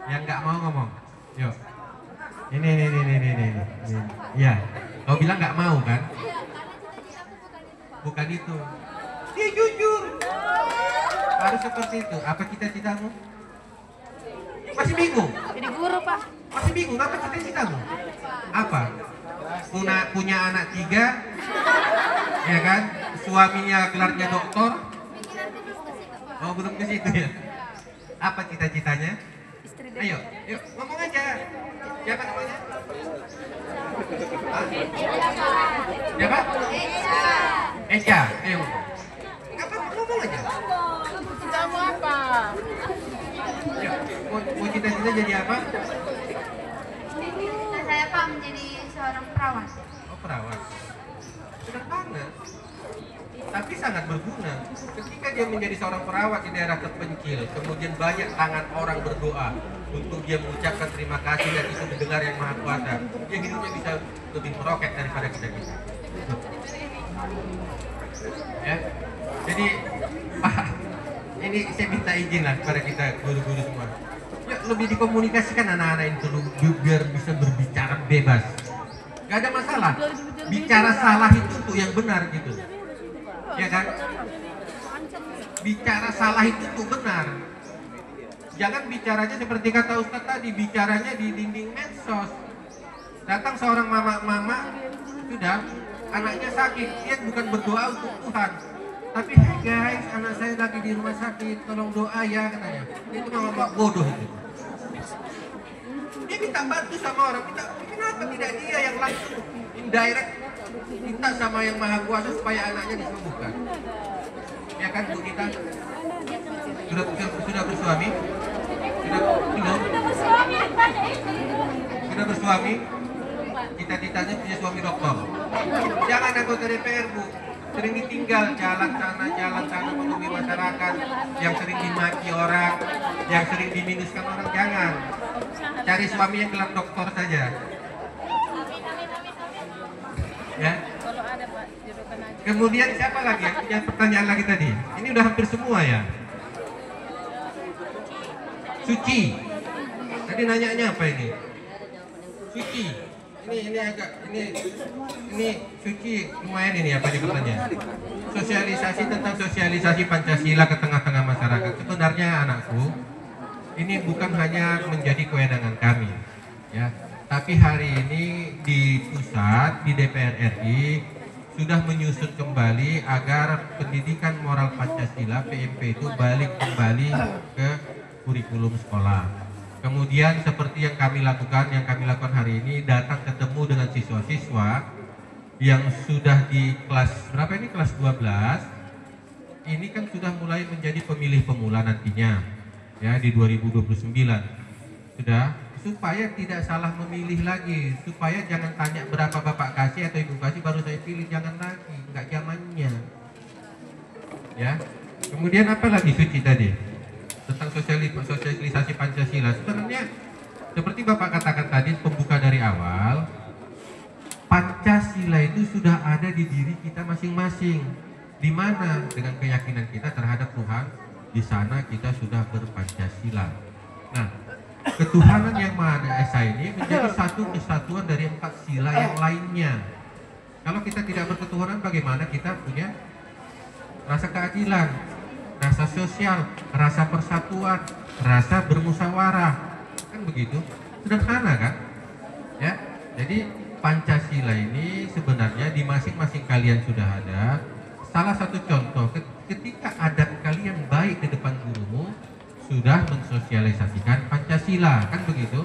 Yang nggak mau ngomong. Yuk. Ini. Ya, kau bilang nggak mau kan? Bukan itu. Dia jujur. Harus seperti itu. Apa cita-citamu? Masih bingung? Jadi guru, Pak. Masih bingung apa cita-citamu? Apa? Punya anak 3, ya kan? Suaminya gelarnya doktor. Oh, belum ke situ ya. Apa cita-citanya? Ayo, yuk ngomong aja. Siapa namanya? Siapa? Esya. Ayo. Apa ngomong aja? Kamu apa? Yuk, mau cita-cita jadi apa? Cita saya Pak menjadi seorang perawat. Oh, perawat. Sederhana, tapi sangat berguna. Ketika dia menjadi seorang perawat di daerah terpencil, kemudian banyak tangan orang berdoa untuk dia mengucapkan terima kasih dan itu mendengar yang Maha Kuasa, dia hidupnya bisa lebih meroket daripada kita. Ya, jadi ini saya minta izin lah kepada kita guru-guru semua. Ya, lebih dikomunikasikan anak-anak itu biar bisa berbicara bebas. Gak ada masalah. Bicara salah itu untuk yang benar gitu. Ya kan? Bicara salah itu untuk benar. Jangan bicaranya seperti kata Ustadz tadi, bicaranya di dinding medsos. Datang seorang mama, sudah anaknya sakit, dia bukan berdoa untuk Tuhan, tapi hey guys, anak saya lagi di rumah sakit, tolong doa ya katanya. Itu mama bodoh itu. Dia minta bantu sama orang, kenapa tidak dia yang langsung indirect minta sama yang Maha Kuasa supaya anaknya disembuhkan? Ya kan Bu kita sudah bersuami? Sudah bersuami? Cita-citanya punya suami dokter. Jangan anggota DPR Bu, sering ditinggal jalan sana menemui masyarakat, yang sering dimaki orang, yang sering diminuskan orang. Jangan. Cari suami yang gelar dokter saja. Ya. Kemudian siapa lagi yang punya pertanyaan lagi tadi? Ini udah hampir semua ya. Suci. Tadi nanyanya apa ini? Suci. Ini Suci lumayan ini apa nih pertanyaan? Sosialisasi tentang sosialisasi Pancasila ke tengah-tengah masyarakat. Sebenarnya anakku, ini bukan hanya menjadi kewenangan kami, ya. Tapi hari ini di pusat, di DPR RI sudah menyusun kembali agar pendidikan moral Pancasila PMP itu balik kembali ke kurikulum sekolah. Kemudian seperti yang kami lakukan hari ini, datang ketemu dengan siswa-siswa yang sudah di kelas berapa ini, kelas 12. Ini kan sudah mulai menjadi pemilih pemula nantinya, ya di 2029. Sudah, supaya tidak salah memilih lagi, supaya jangan tanya berapa bapak kasih atau ibu kasih baru saya pilih, jangan lagi, nggak zamannya. Ya. Kemudian apa lagi Suci tadi? Tentang sosialisasi Pancasila. Sebenarnya seperti Bapak katakan tadi pembuka dari awal, Pancasila itu sudah ada di diri kita masing-masing. Di mana dengan keyakinan kita terhadap Tuhan, di sana kita sudah berpancasila. Nah, ketuhanan yang Maha Esa ini menjadi satu kesatuan dari 4 sila yang lainnya. Kalau kita tidak berketuhanan, bagaimana kita punya rasa keadilan, rasa sosial, rasa persatuan, rasa bermusyawarah, kan begitu? Sederhana kan? Ya, jadi Pancasila ini sebenarnya di masing-masing kalian sudah ada. Salah satu contoh, ketika adab kalian baik di depan gurumu, sudah mensosialisasikan Pancasila, kan begitu?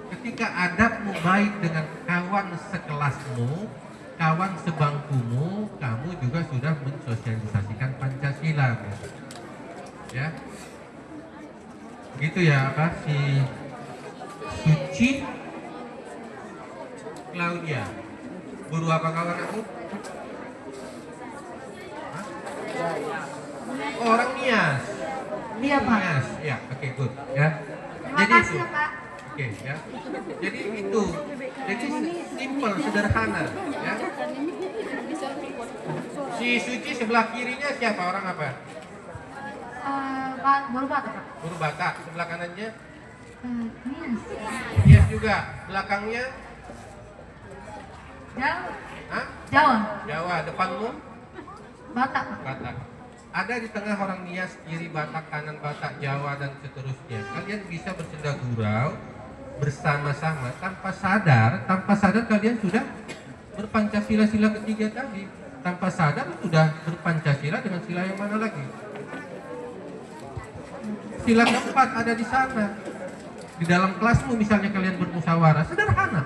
Ketika adabmu baik dengan kawan sekelasmu, kawan sebangkumu, kamu juga sudah mensosialisasikan Pancasila. Ya, begitu ya apa si Suci Claudia, guru apa kawan aku? Oh, orang Nias. Iya, Pak. Nias, ya, oke, good, ya. Terima kasih ya, Pak. Oke, ya. Jadi itu, jadi simple, sederhana, ya. Si Suci sebelah kirinya siapa, orang apa? Baru Batak, Pak. Guru Batak, sebelah kanannya? Nias. Nias juga, belakangnya? Jawa. Hah? Jawa. Jawa, depanmu? Batak, Pak. Batak. Ada di tengah orang Nias, kiri Batak, kanan Batak, Jawa, dan seterusnya. Kalian bisa bersenda gurau bersama-sama tanpa sadar kalian sudah berpancasila sila ketiga tadi. Tanpa sadar sudah berpancasila dengan sila yang mana lagi? Sila keempat ada di sana. Di dalam kelasmu misalnya kalian bermusyawarah, sederhana.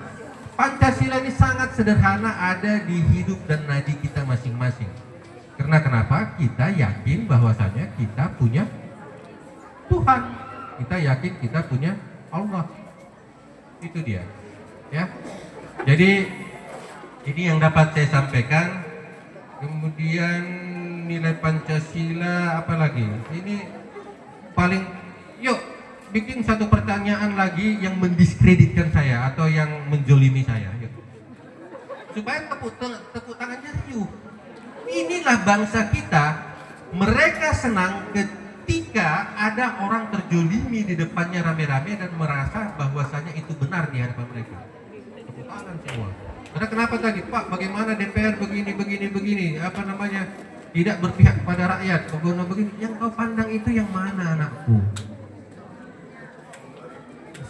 Pancasila ini sangat sederhana, ada di hidup dan nadi kita masing-masing. Karena kenapa? Kita yakin bahwasanya kita punya Tuhan. Kita yakin kita punya Allah. Itu dia. Ya. Jadi ini yang dapat saya sampaikan. Kemudian nilai Pancasila apa lagi? Ini paling yuk bikin satu pertanyaan lagi yang mendiskreditkan saya atau yang menjolimi saya. Yuk. Supaya tepuk tangannya riuh. Inilah bangsa kita, mereka senang ketika ada orang terjolimi di depannya rame-rame dan merasa bahwasanya itu benar di hadapan mereka. Tepuk tangan semua. Karena kenapa tadi, Pak, bagaimana DPR begini, apa namanya, tidak berpihak kepada rakyat, begini, yang kau pandang itu yang mana, anakku?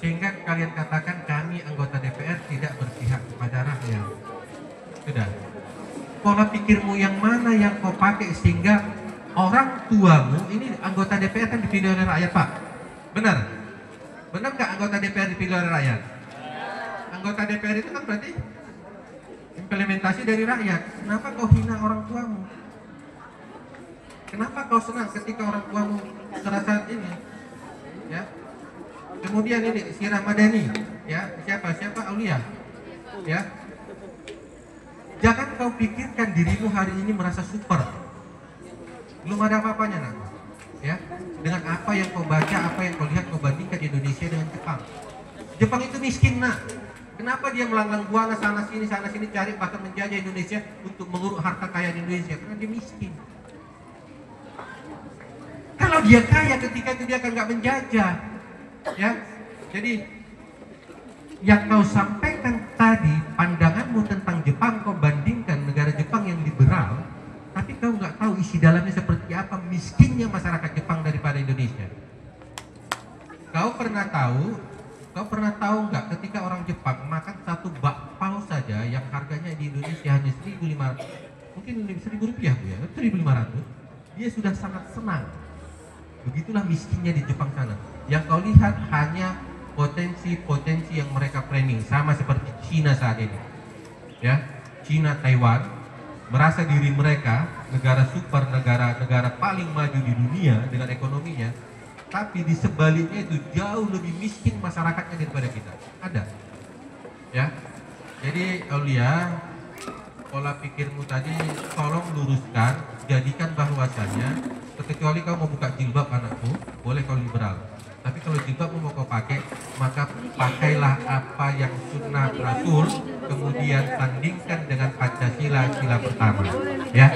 Sehingga kalian katakan kami anggota DPR tidak berpihak kepada rakyat. Sudah. Pola pikirmu yang mana yang kau pakai sehingga orang tuamu ini anggota DPR kan dipilih oleh rakyat, Pak? Benar? Benar nggak anggota DPR dipilih oleh rakyat? Anggota DPR itu kan berarti implementasi dari rakyat. Kenapa kau hina orang tuamu? Kenapa kau senang ketika orang tuamu terasa ini? Ya. Kemudian ini si Ramadhani, ya siapa Aulia, ya. Jangan kau pikirkan dirimu hari ini merasa super. Belum ada apa-apanya, nak. Ya, dengan apa yang kau baca, apa yang kau lihat, kau bandingkan Indonesia dengan Jepang. Jepang itu miskin, nak. Kenapa dia melanglang buana sana sini cari bahkan menjajah Indonesia untuk menguruk harta kaya di Indonesia? Karena dia miskin. Kalau dia kaya ketika itu dia akan nggak menjajah. Ya, jadi yang kau sampaikan tadi, pandanganmu tentang Jepang, kau bandingkan negara Jepang yang liberal, tapi kau nggak tahu isi dalamnya seperti apa miskinnya masyarakat Jepang daripada Indonesia. Kau pernah tahu nggak ketika orang Jepang makan satu bakpao saja yang harganya di Indonesia hanya 1.500, mungkin 1.000 rupiah Bu ya, 1.500, dia sudah sangat senang. Begitulah miskinnya di Jepang sana. Yang kau lihat hanya potensi-potensi yang mereka framing, sama seperti Cina saat ini. Ya, Cina, Taiwan merasa diri mereka negara super, negara paling maju di dunia dengan ekonominya, tapi di sebaliknya itu jauh lebih miskin masyarakatnya daripada kita. Ada. Ya. Jadi Aulia, pola pikirmu tadi tolong luruskan, jadikan bahwasannya kecuali kau mau buka jilbab anakku, boleh kau liberal. Tapi kalau jilbabmu mau kau pakai, maka pakailah apa yang sunnah Rasul, kemudian tandingkan dengan Pancasila sila pertama. Ya,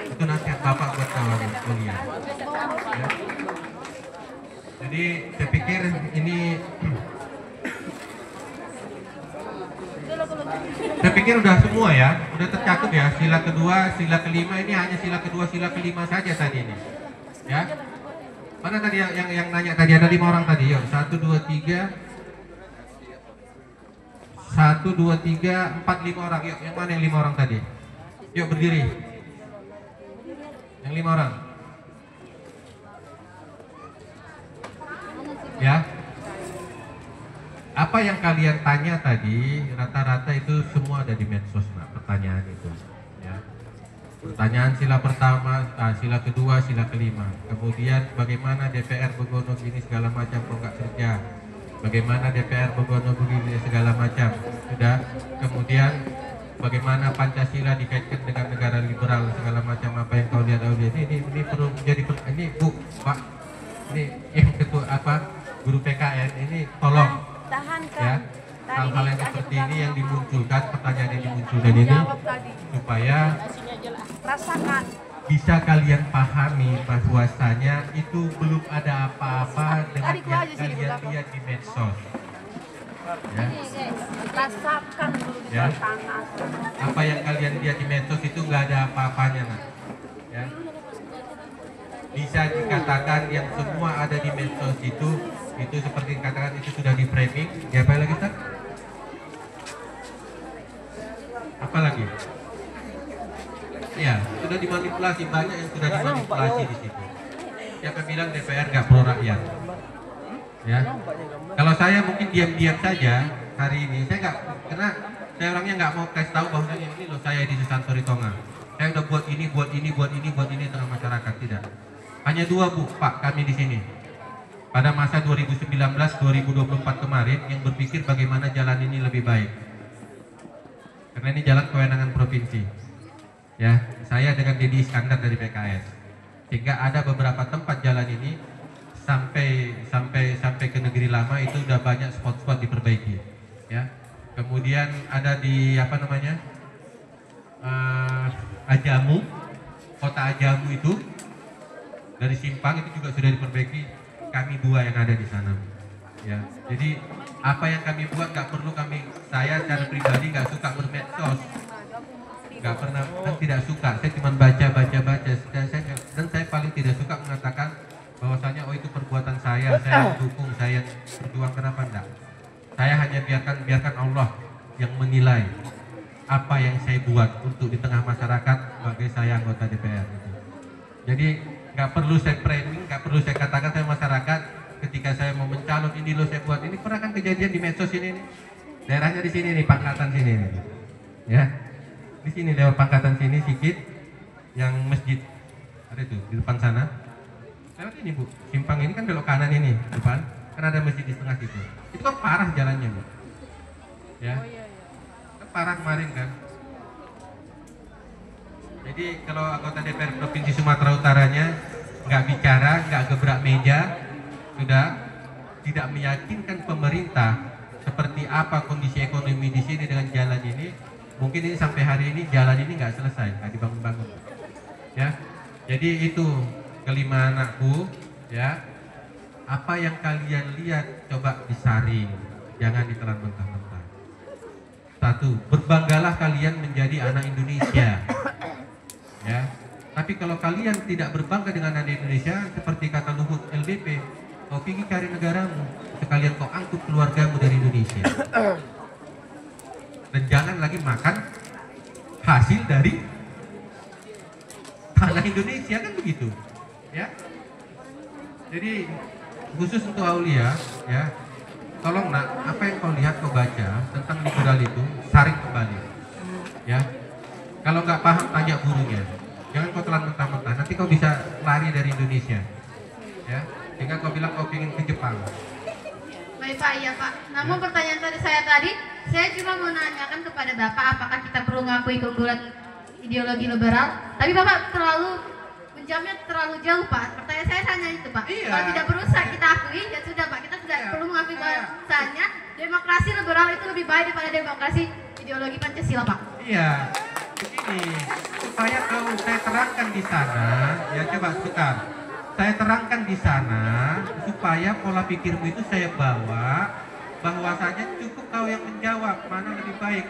itu nasihat Bapak buat kawan kuliah. Ya. Jadi saya pikir ini, saya pikir udah semua ya, udah tercakup ya. Sila kedua, sila kelima ini hanya sila kedua, sila kelima saja tadi ini. Ya. Mana tadi yang nanya tadi, ada 5 orang tadi. Yuk, 1, 2, 3 1, 2, 3, 4, 5 orang. Yuk, yang mana yang 5 orang tadi? Yuk berdiri. Yang 5 orang. Ya. Apa yang kalian tanya tadi, rata-rata itu semua ada di medsos, Pak, pertanyaan itu. Ya. Pertanyaan sila pertama, sila kedua, sila kelima. Kemudian bagaimana DPR begono gini segala macam kok nggak kerja. Bagaimana DPR begono begini segala macam. Sudah. Kemudian bagaimana Pancasila dikaitkan dengan negara liberal segala macam apa yang kau lihat Aulia ini perlu menjadi ini Bu Pak ini yang ketua guru PKN ini tolong ya hal-hal yang seperti ini yang dimunculkan pertanyaan yang dimunculkan ini supaya bisa kalian pahami bahwasanya itu belum ada apa-apa dengan yang kalian lihat di medsos. Ya. Ya. Apa yang kalian lihat di medsos itu nggak ada apa-apanya, nah. Ya. Bisa dikatakan yang semua ada di medsos itu seperti dikatakan itu sudah di framing. Ya, apa lagi, Ustaz? Apa lagi? Ya, sudah dimanipulasi, banyak yang sudah dimanipulasi di situ. Siapa bilang DPR nggak pro rakyat? Ya, kalau saya mungkin diam-diam saja hari ini, saya nggak, karena saya orangnya nggak mau kasih tahu bahwa ini loh saya di Susanto Ritonga. Saya udah buat ini tengah masyarakat, tidak. Hanya dua Bu, Pak, kami di sini. Pada masa 2019-2024 kemarin yang berpikir bagaimana jalan ini lebih baik. Karena ini jalan kewenangan provinsi. Ya, saya dengan Dedi Iskandar dari PKS. Sehingga ada beberapa tempat jalan ini sampai ke Negeri Lama itu udah banyak spot-spot diperbaiki. Ya. Kemudian ada di Ajamu, kota Ajamu itu dari Simpang itu juga sudah diperbaiki. Kami dua yang ada di sana. Ya. Jadi apa yang kami buat nggak perlu saya secara pribadi nggak suka bermedsos. Nggak pernah, dan tidak suka. Saya cuma baca. Dan saya paling tidak suka mengatakan bahwasanya itu perbuatan saya mendukung, saya berjuang, kenapa enggak? Saya hanya biarkan Allah yang menilai apa yang saya buat untuk di tengah masyarakat sebagai saya anggota DPR. Jadi nggak perlu saya framing, nggak perlu saya katakan saya masyarakat ketika saya mau mencalon ini loh saya buat ini. Pernah kan kejadian di medsos ini nih. Daerahnya di sini nih, Pangkatan sini nih. Ya. Di sini lewat Pangkatan sini sedikit yang masjid ada itu di depan sana. Lewat ini Bu, simpang ini kan belok kanan ini depan, kan ada masjid di tengah situ. Itu kan parah jalannya Bu. Ya. Kan parah kemarin kan. Jadi kalau anggota DPR Provinsi Sumatera Utaranya nggak bicara, nggak gebrak meja, sudah tidak meyakinkan pemerintah seperti apa kondisi ekonomi di sini dengan jalan ini. Mungkin ini sampai hari ini jalan ini nggak selesai, nggak dibangun-bangun. Ya, jadi itu kelima anakku, ya. Apa yang kalian lihat coba disaring, jangan ditelan mentah-mentah. Satu, berbanggalah kalian menjadi anak Indonesia. Ya, tapi kalau kalian tidak berbangga dengan anak Indonesia, seperti kata Luhut LDP, kau pergi cari negaramu, sekalian kau angkut keluargamu dari Indonesia. Dan jangan lagi makan hasil dari tanah Indonesia, kan begitu ya. Jadi khusus untuk Aulia ya, tolong nak, apa yang kau lihat, kau baca tentang liberal itu saring kembali ya. Kalau nggak paham tanya gurunya, jangan kau telan mentah-mentah, nanti kau bisa lari dari Indonesia ya, sehingga kau bilang kau ingin ke Jepang. Baik Pak, iya Pak. Namun pertanyaan tadi, saya cuma mau nanyakan kepada Bapak apakah kita perlu mengakui keunggulan ideologi liberal. Tapi Bapak menjawabnya terlalu jauh Pak. Pertanyaan saya hanya itu Pak. Iya. Kalau tidak perlu kita akui, ya sudah Pak. Kita tidak perlu mengakui bahwasannya demokrasi liberal itu lebih baik daripada demokrasi ideologi Pancasila Pak. Iya. Begini, supaya kalau saya terangkan di sana, ya coba sebentar. Saya terangkan di sana supaya pola pikirmu itu saya bawa bahwasanya cukup kau yang menjawab mana lebih baik.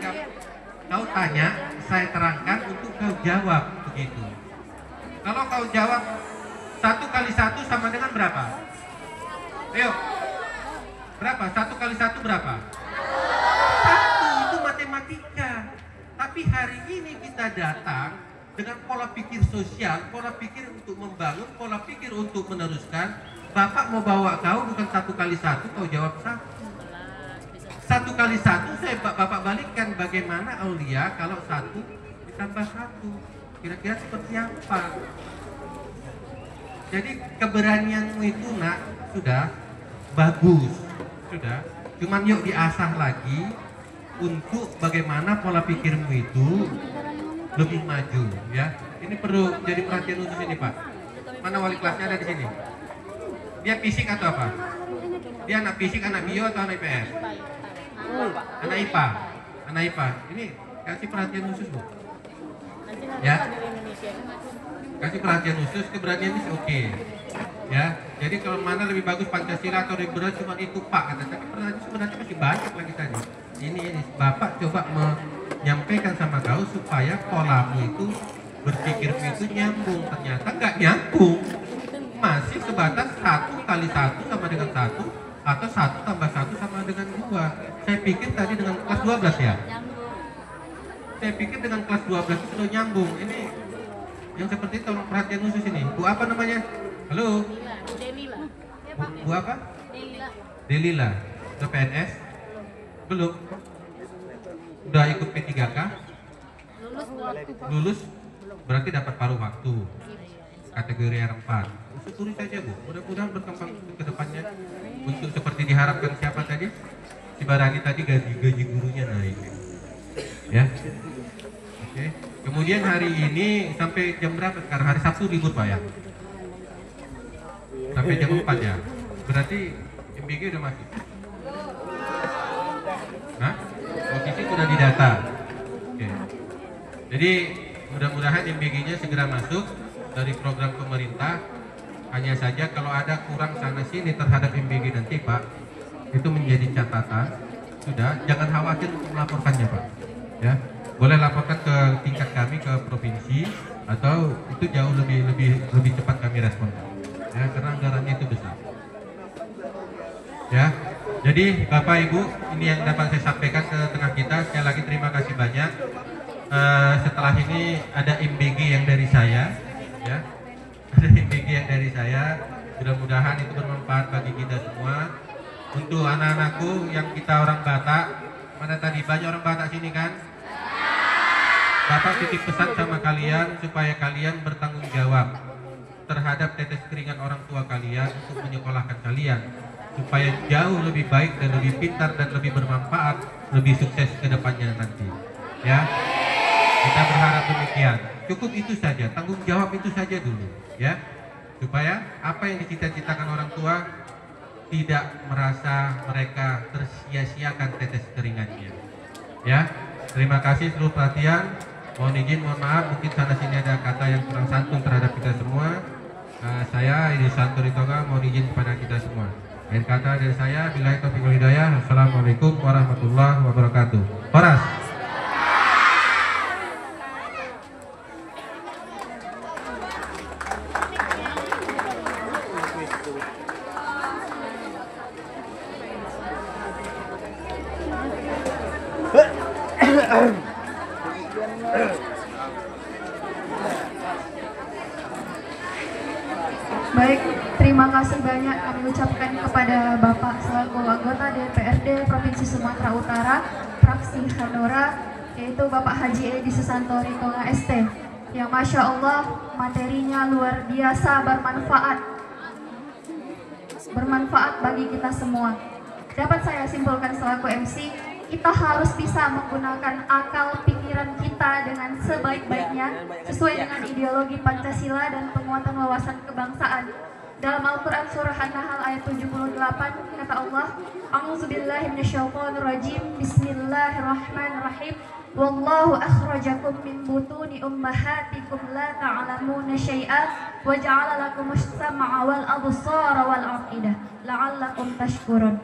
Kau tanya, saya terangkan untuk kau jawab begitu. Kalau kau jawab 1 kali 1 sama dengan berapa? Ayo, berapa? 1 kali 1 berapa? 1, itu matematika. Tapi hari ini kita datang dengan pola pikir sosial, pola pikir untuk membangun, pola pikir untuk meneruskan. Bapak mau bawa kau bukan 1 kali 1, kau jawab 1. 1 kali 1 Bapak balikkan bagaimana Aulia kalau 1 ditambah 1. Kira-kira seperti apa? Jadi keberanianmu itu nak, sudah bagus. Sudah. Cuman yuk diasah lagi untuk bagaimana pola pikirmu itu lebih maju ya. Ini perlu jadi perhatian khusus ini Pak. Mana wali kelasnya ada di sini? Dia fisik atau apa? Dia anak fisik, anak bio atau anak IPS? Anak IPA. Anak IPA. Ini kasih perhatian khusus Bu. Ya. Kasih perhatian khusus, keberanian ini oke. Ya. Jadi kalau mana lebih bagus Pancasila atau liberal cuma itu Pak kata. Tapi sebenarnya masih banyak lagi tadi. Ini Bapak coba menyampaikan sama kau supaya polamu itu berpikirmu itu nyambung. Ternyata nggak nyambung. Masih sebatas 1 kali 1 sama dengan 1 atau 1 tambah 1 sama dengan 2. Saya pikir tadi dengan kelas 12 ya. Saya pikir dengan kelas 12 itu sudah nyambung. Ini yang seperti itu tolong perhatian khusus ini. Bu apa namanya? Halo? Delila. Bu apa? Delila. Delila. Udah PNS? Belum? Udah ikut P3K? Lulus? Berarti dapat paruh waktu. Kategori R4. Syukuri saja Bu. Mudah-mudahan berkembang ke depannya. Untuk seperti diharapkan siapa tadi? Si Barani tadi gaji gurunya naik. Ya. Oke. Kemudian hari ini sampai jam berapa sekarang? Hari Sabtu libur Pak ya? Sampai jam 4 ya? Berarti MBG udah masuk? Hah? Posisi sudah didata? Oke. Jadi mudah-mudahan MBG-nya segera masuk dari program pemerintah. Hanya saja kalau ada kurang sana sini terhadap MBG nanti Pak, itu menjadi catatan. Sudah, jangan khawatir untuk melaporkannya Pak. Ya, boleh laporkan ke tingkat kami ke provinsi atau itu jauh lebih cepat kami respon. Ya, karena anggarannya itu besar. Ya, jadi Bapak Ibu, ini yang dapat saya sampaikan ke tengah kita. Sekali lagi terima kasih banyak. Setelah ini ada MBG yang dari saya, ya. Ada MBG yang dari saya. Mudah-mudahan itu bermanfaat bagi kita semua. Untuk anak-anakku yang kita orang Batak, mana tadi banyak orang Batak sini kan? Bapak titip pesan sama kalian supaya kalian bertanggung jawab terhadap tetes keringat orang tua kalian untuk menyekolahkan kalian supaya jauh lebih baik dan lebih pintar dan lebih bermanfaat, lebih sukses ke depannya nanti. Ya, kita berharap demikian. Cukup itu saja, tanggung jawab itu saja dulu, ya, supaya apa yang dicita-citakan orang tua tidak merasa mereka tersia-siakan tetes keringatnya. Ya, terima kasih seluruh perhatian. Mohon izin, mohon maaf, mungkin sana sini ada kata yang kurang santun terhadap kita semua. Saya Idi Santuri Toga mohon izin kepada kita semua. Akhir kata dari saya, billahi taufiq wal hidayah. Assalamualaikum warahmatullahi wabarakatuh. Horas. Baik, terima kasih banyak kami ucapkan kepada Bapak selaku anggota DPRD Provinsi Sumatera Utara, fraksi Hanura, yaitu Bapak Haji Edi Susantori Tonga ST, yang Masya Allah materinya luar biasa bermanfaat bagi kita semua. Dapat saya simpulkan selaku MC, kita harus bisa menggunakan akal pikiran kita dengan sebaik-baiknya sesuai dengan ideologi Pancasila dan penguatan wawasan kebangsaan. Dalam Al-Quran surah An-Nahl ayat 78 kata Allah, A'udzubillahi minasyaitonirrajim, Bismillahirrahmanirrahim, Wallahu akhrajakum min butuni ummahatikum la ta'lamuna syai'a wa ja'ala lakumus sam'a wal absara wal afidah la'allakum tashkurun.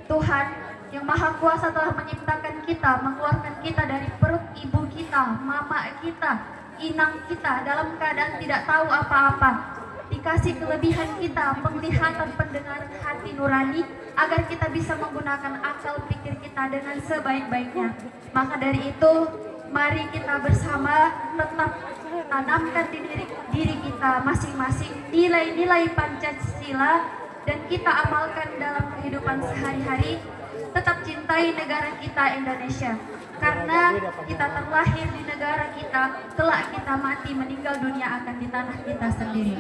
Tuhan yang Maha Kuasa telah menciptakan kita, mengeluarkan kita dari perut ibu kita, mama kita, inang kita dalam keadaan tidak tahu apa-apa. Dikasih kelebihan kita, penglihatan, pendengaran hati nurani, agar kita bisa menggunakan akal pikir kita dengan sebaik-baiknya. Maka dari itu, mari kita bersama tetap tanamkan di diri kita masing-masing nilai-nilai Pancasila dan kita amalkan dalam kehidupan sehari-hari. Tetap cintai negara kita Indonesia, karena kita terlahir di negara kita, kelak kita mati meninggal dunia akan di tanah kita sendiri.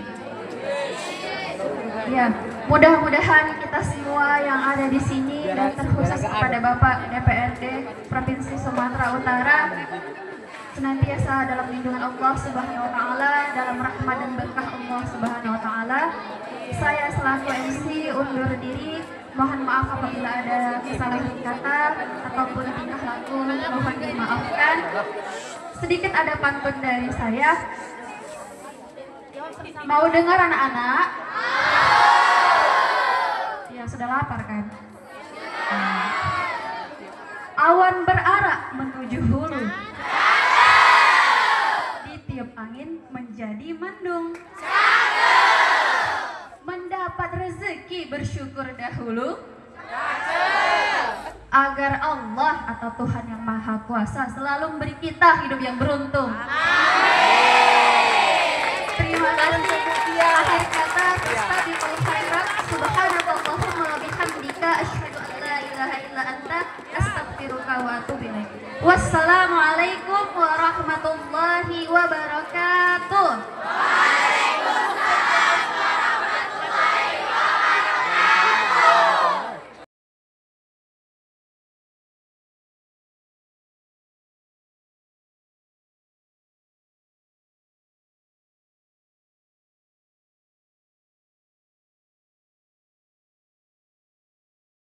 Ya, mudah-mudahan kita semua yang ada di sini dan terkhusus kepada Bapak DPRD Provinsi Sumatera Utara senantiasa dalam lindungan Allah Subhanahu wa taala, dalam rahmat dan berkah Allah Subhanahu wa taala. Saya selaku MC undur diri. Mohon maaf apabila ada kesalahan kata ataupun tingkah laku, mohon dimaafkan. Sedikit ada pantun dari saya. Mau dengar anak-anak? Ya sudah lapar kan? Awan berarak menuju hulu, ditiup angin menjadi mendung. Mendapat rezeki bersyukur dahulu, agar Allah atau Tuhan yang Maha Kuasa selalu memberi kita hidup yang beruntung. Terima kasih.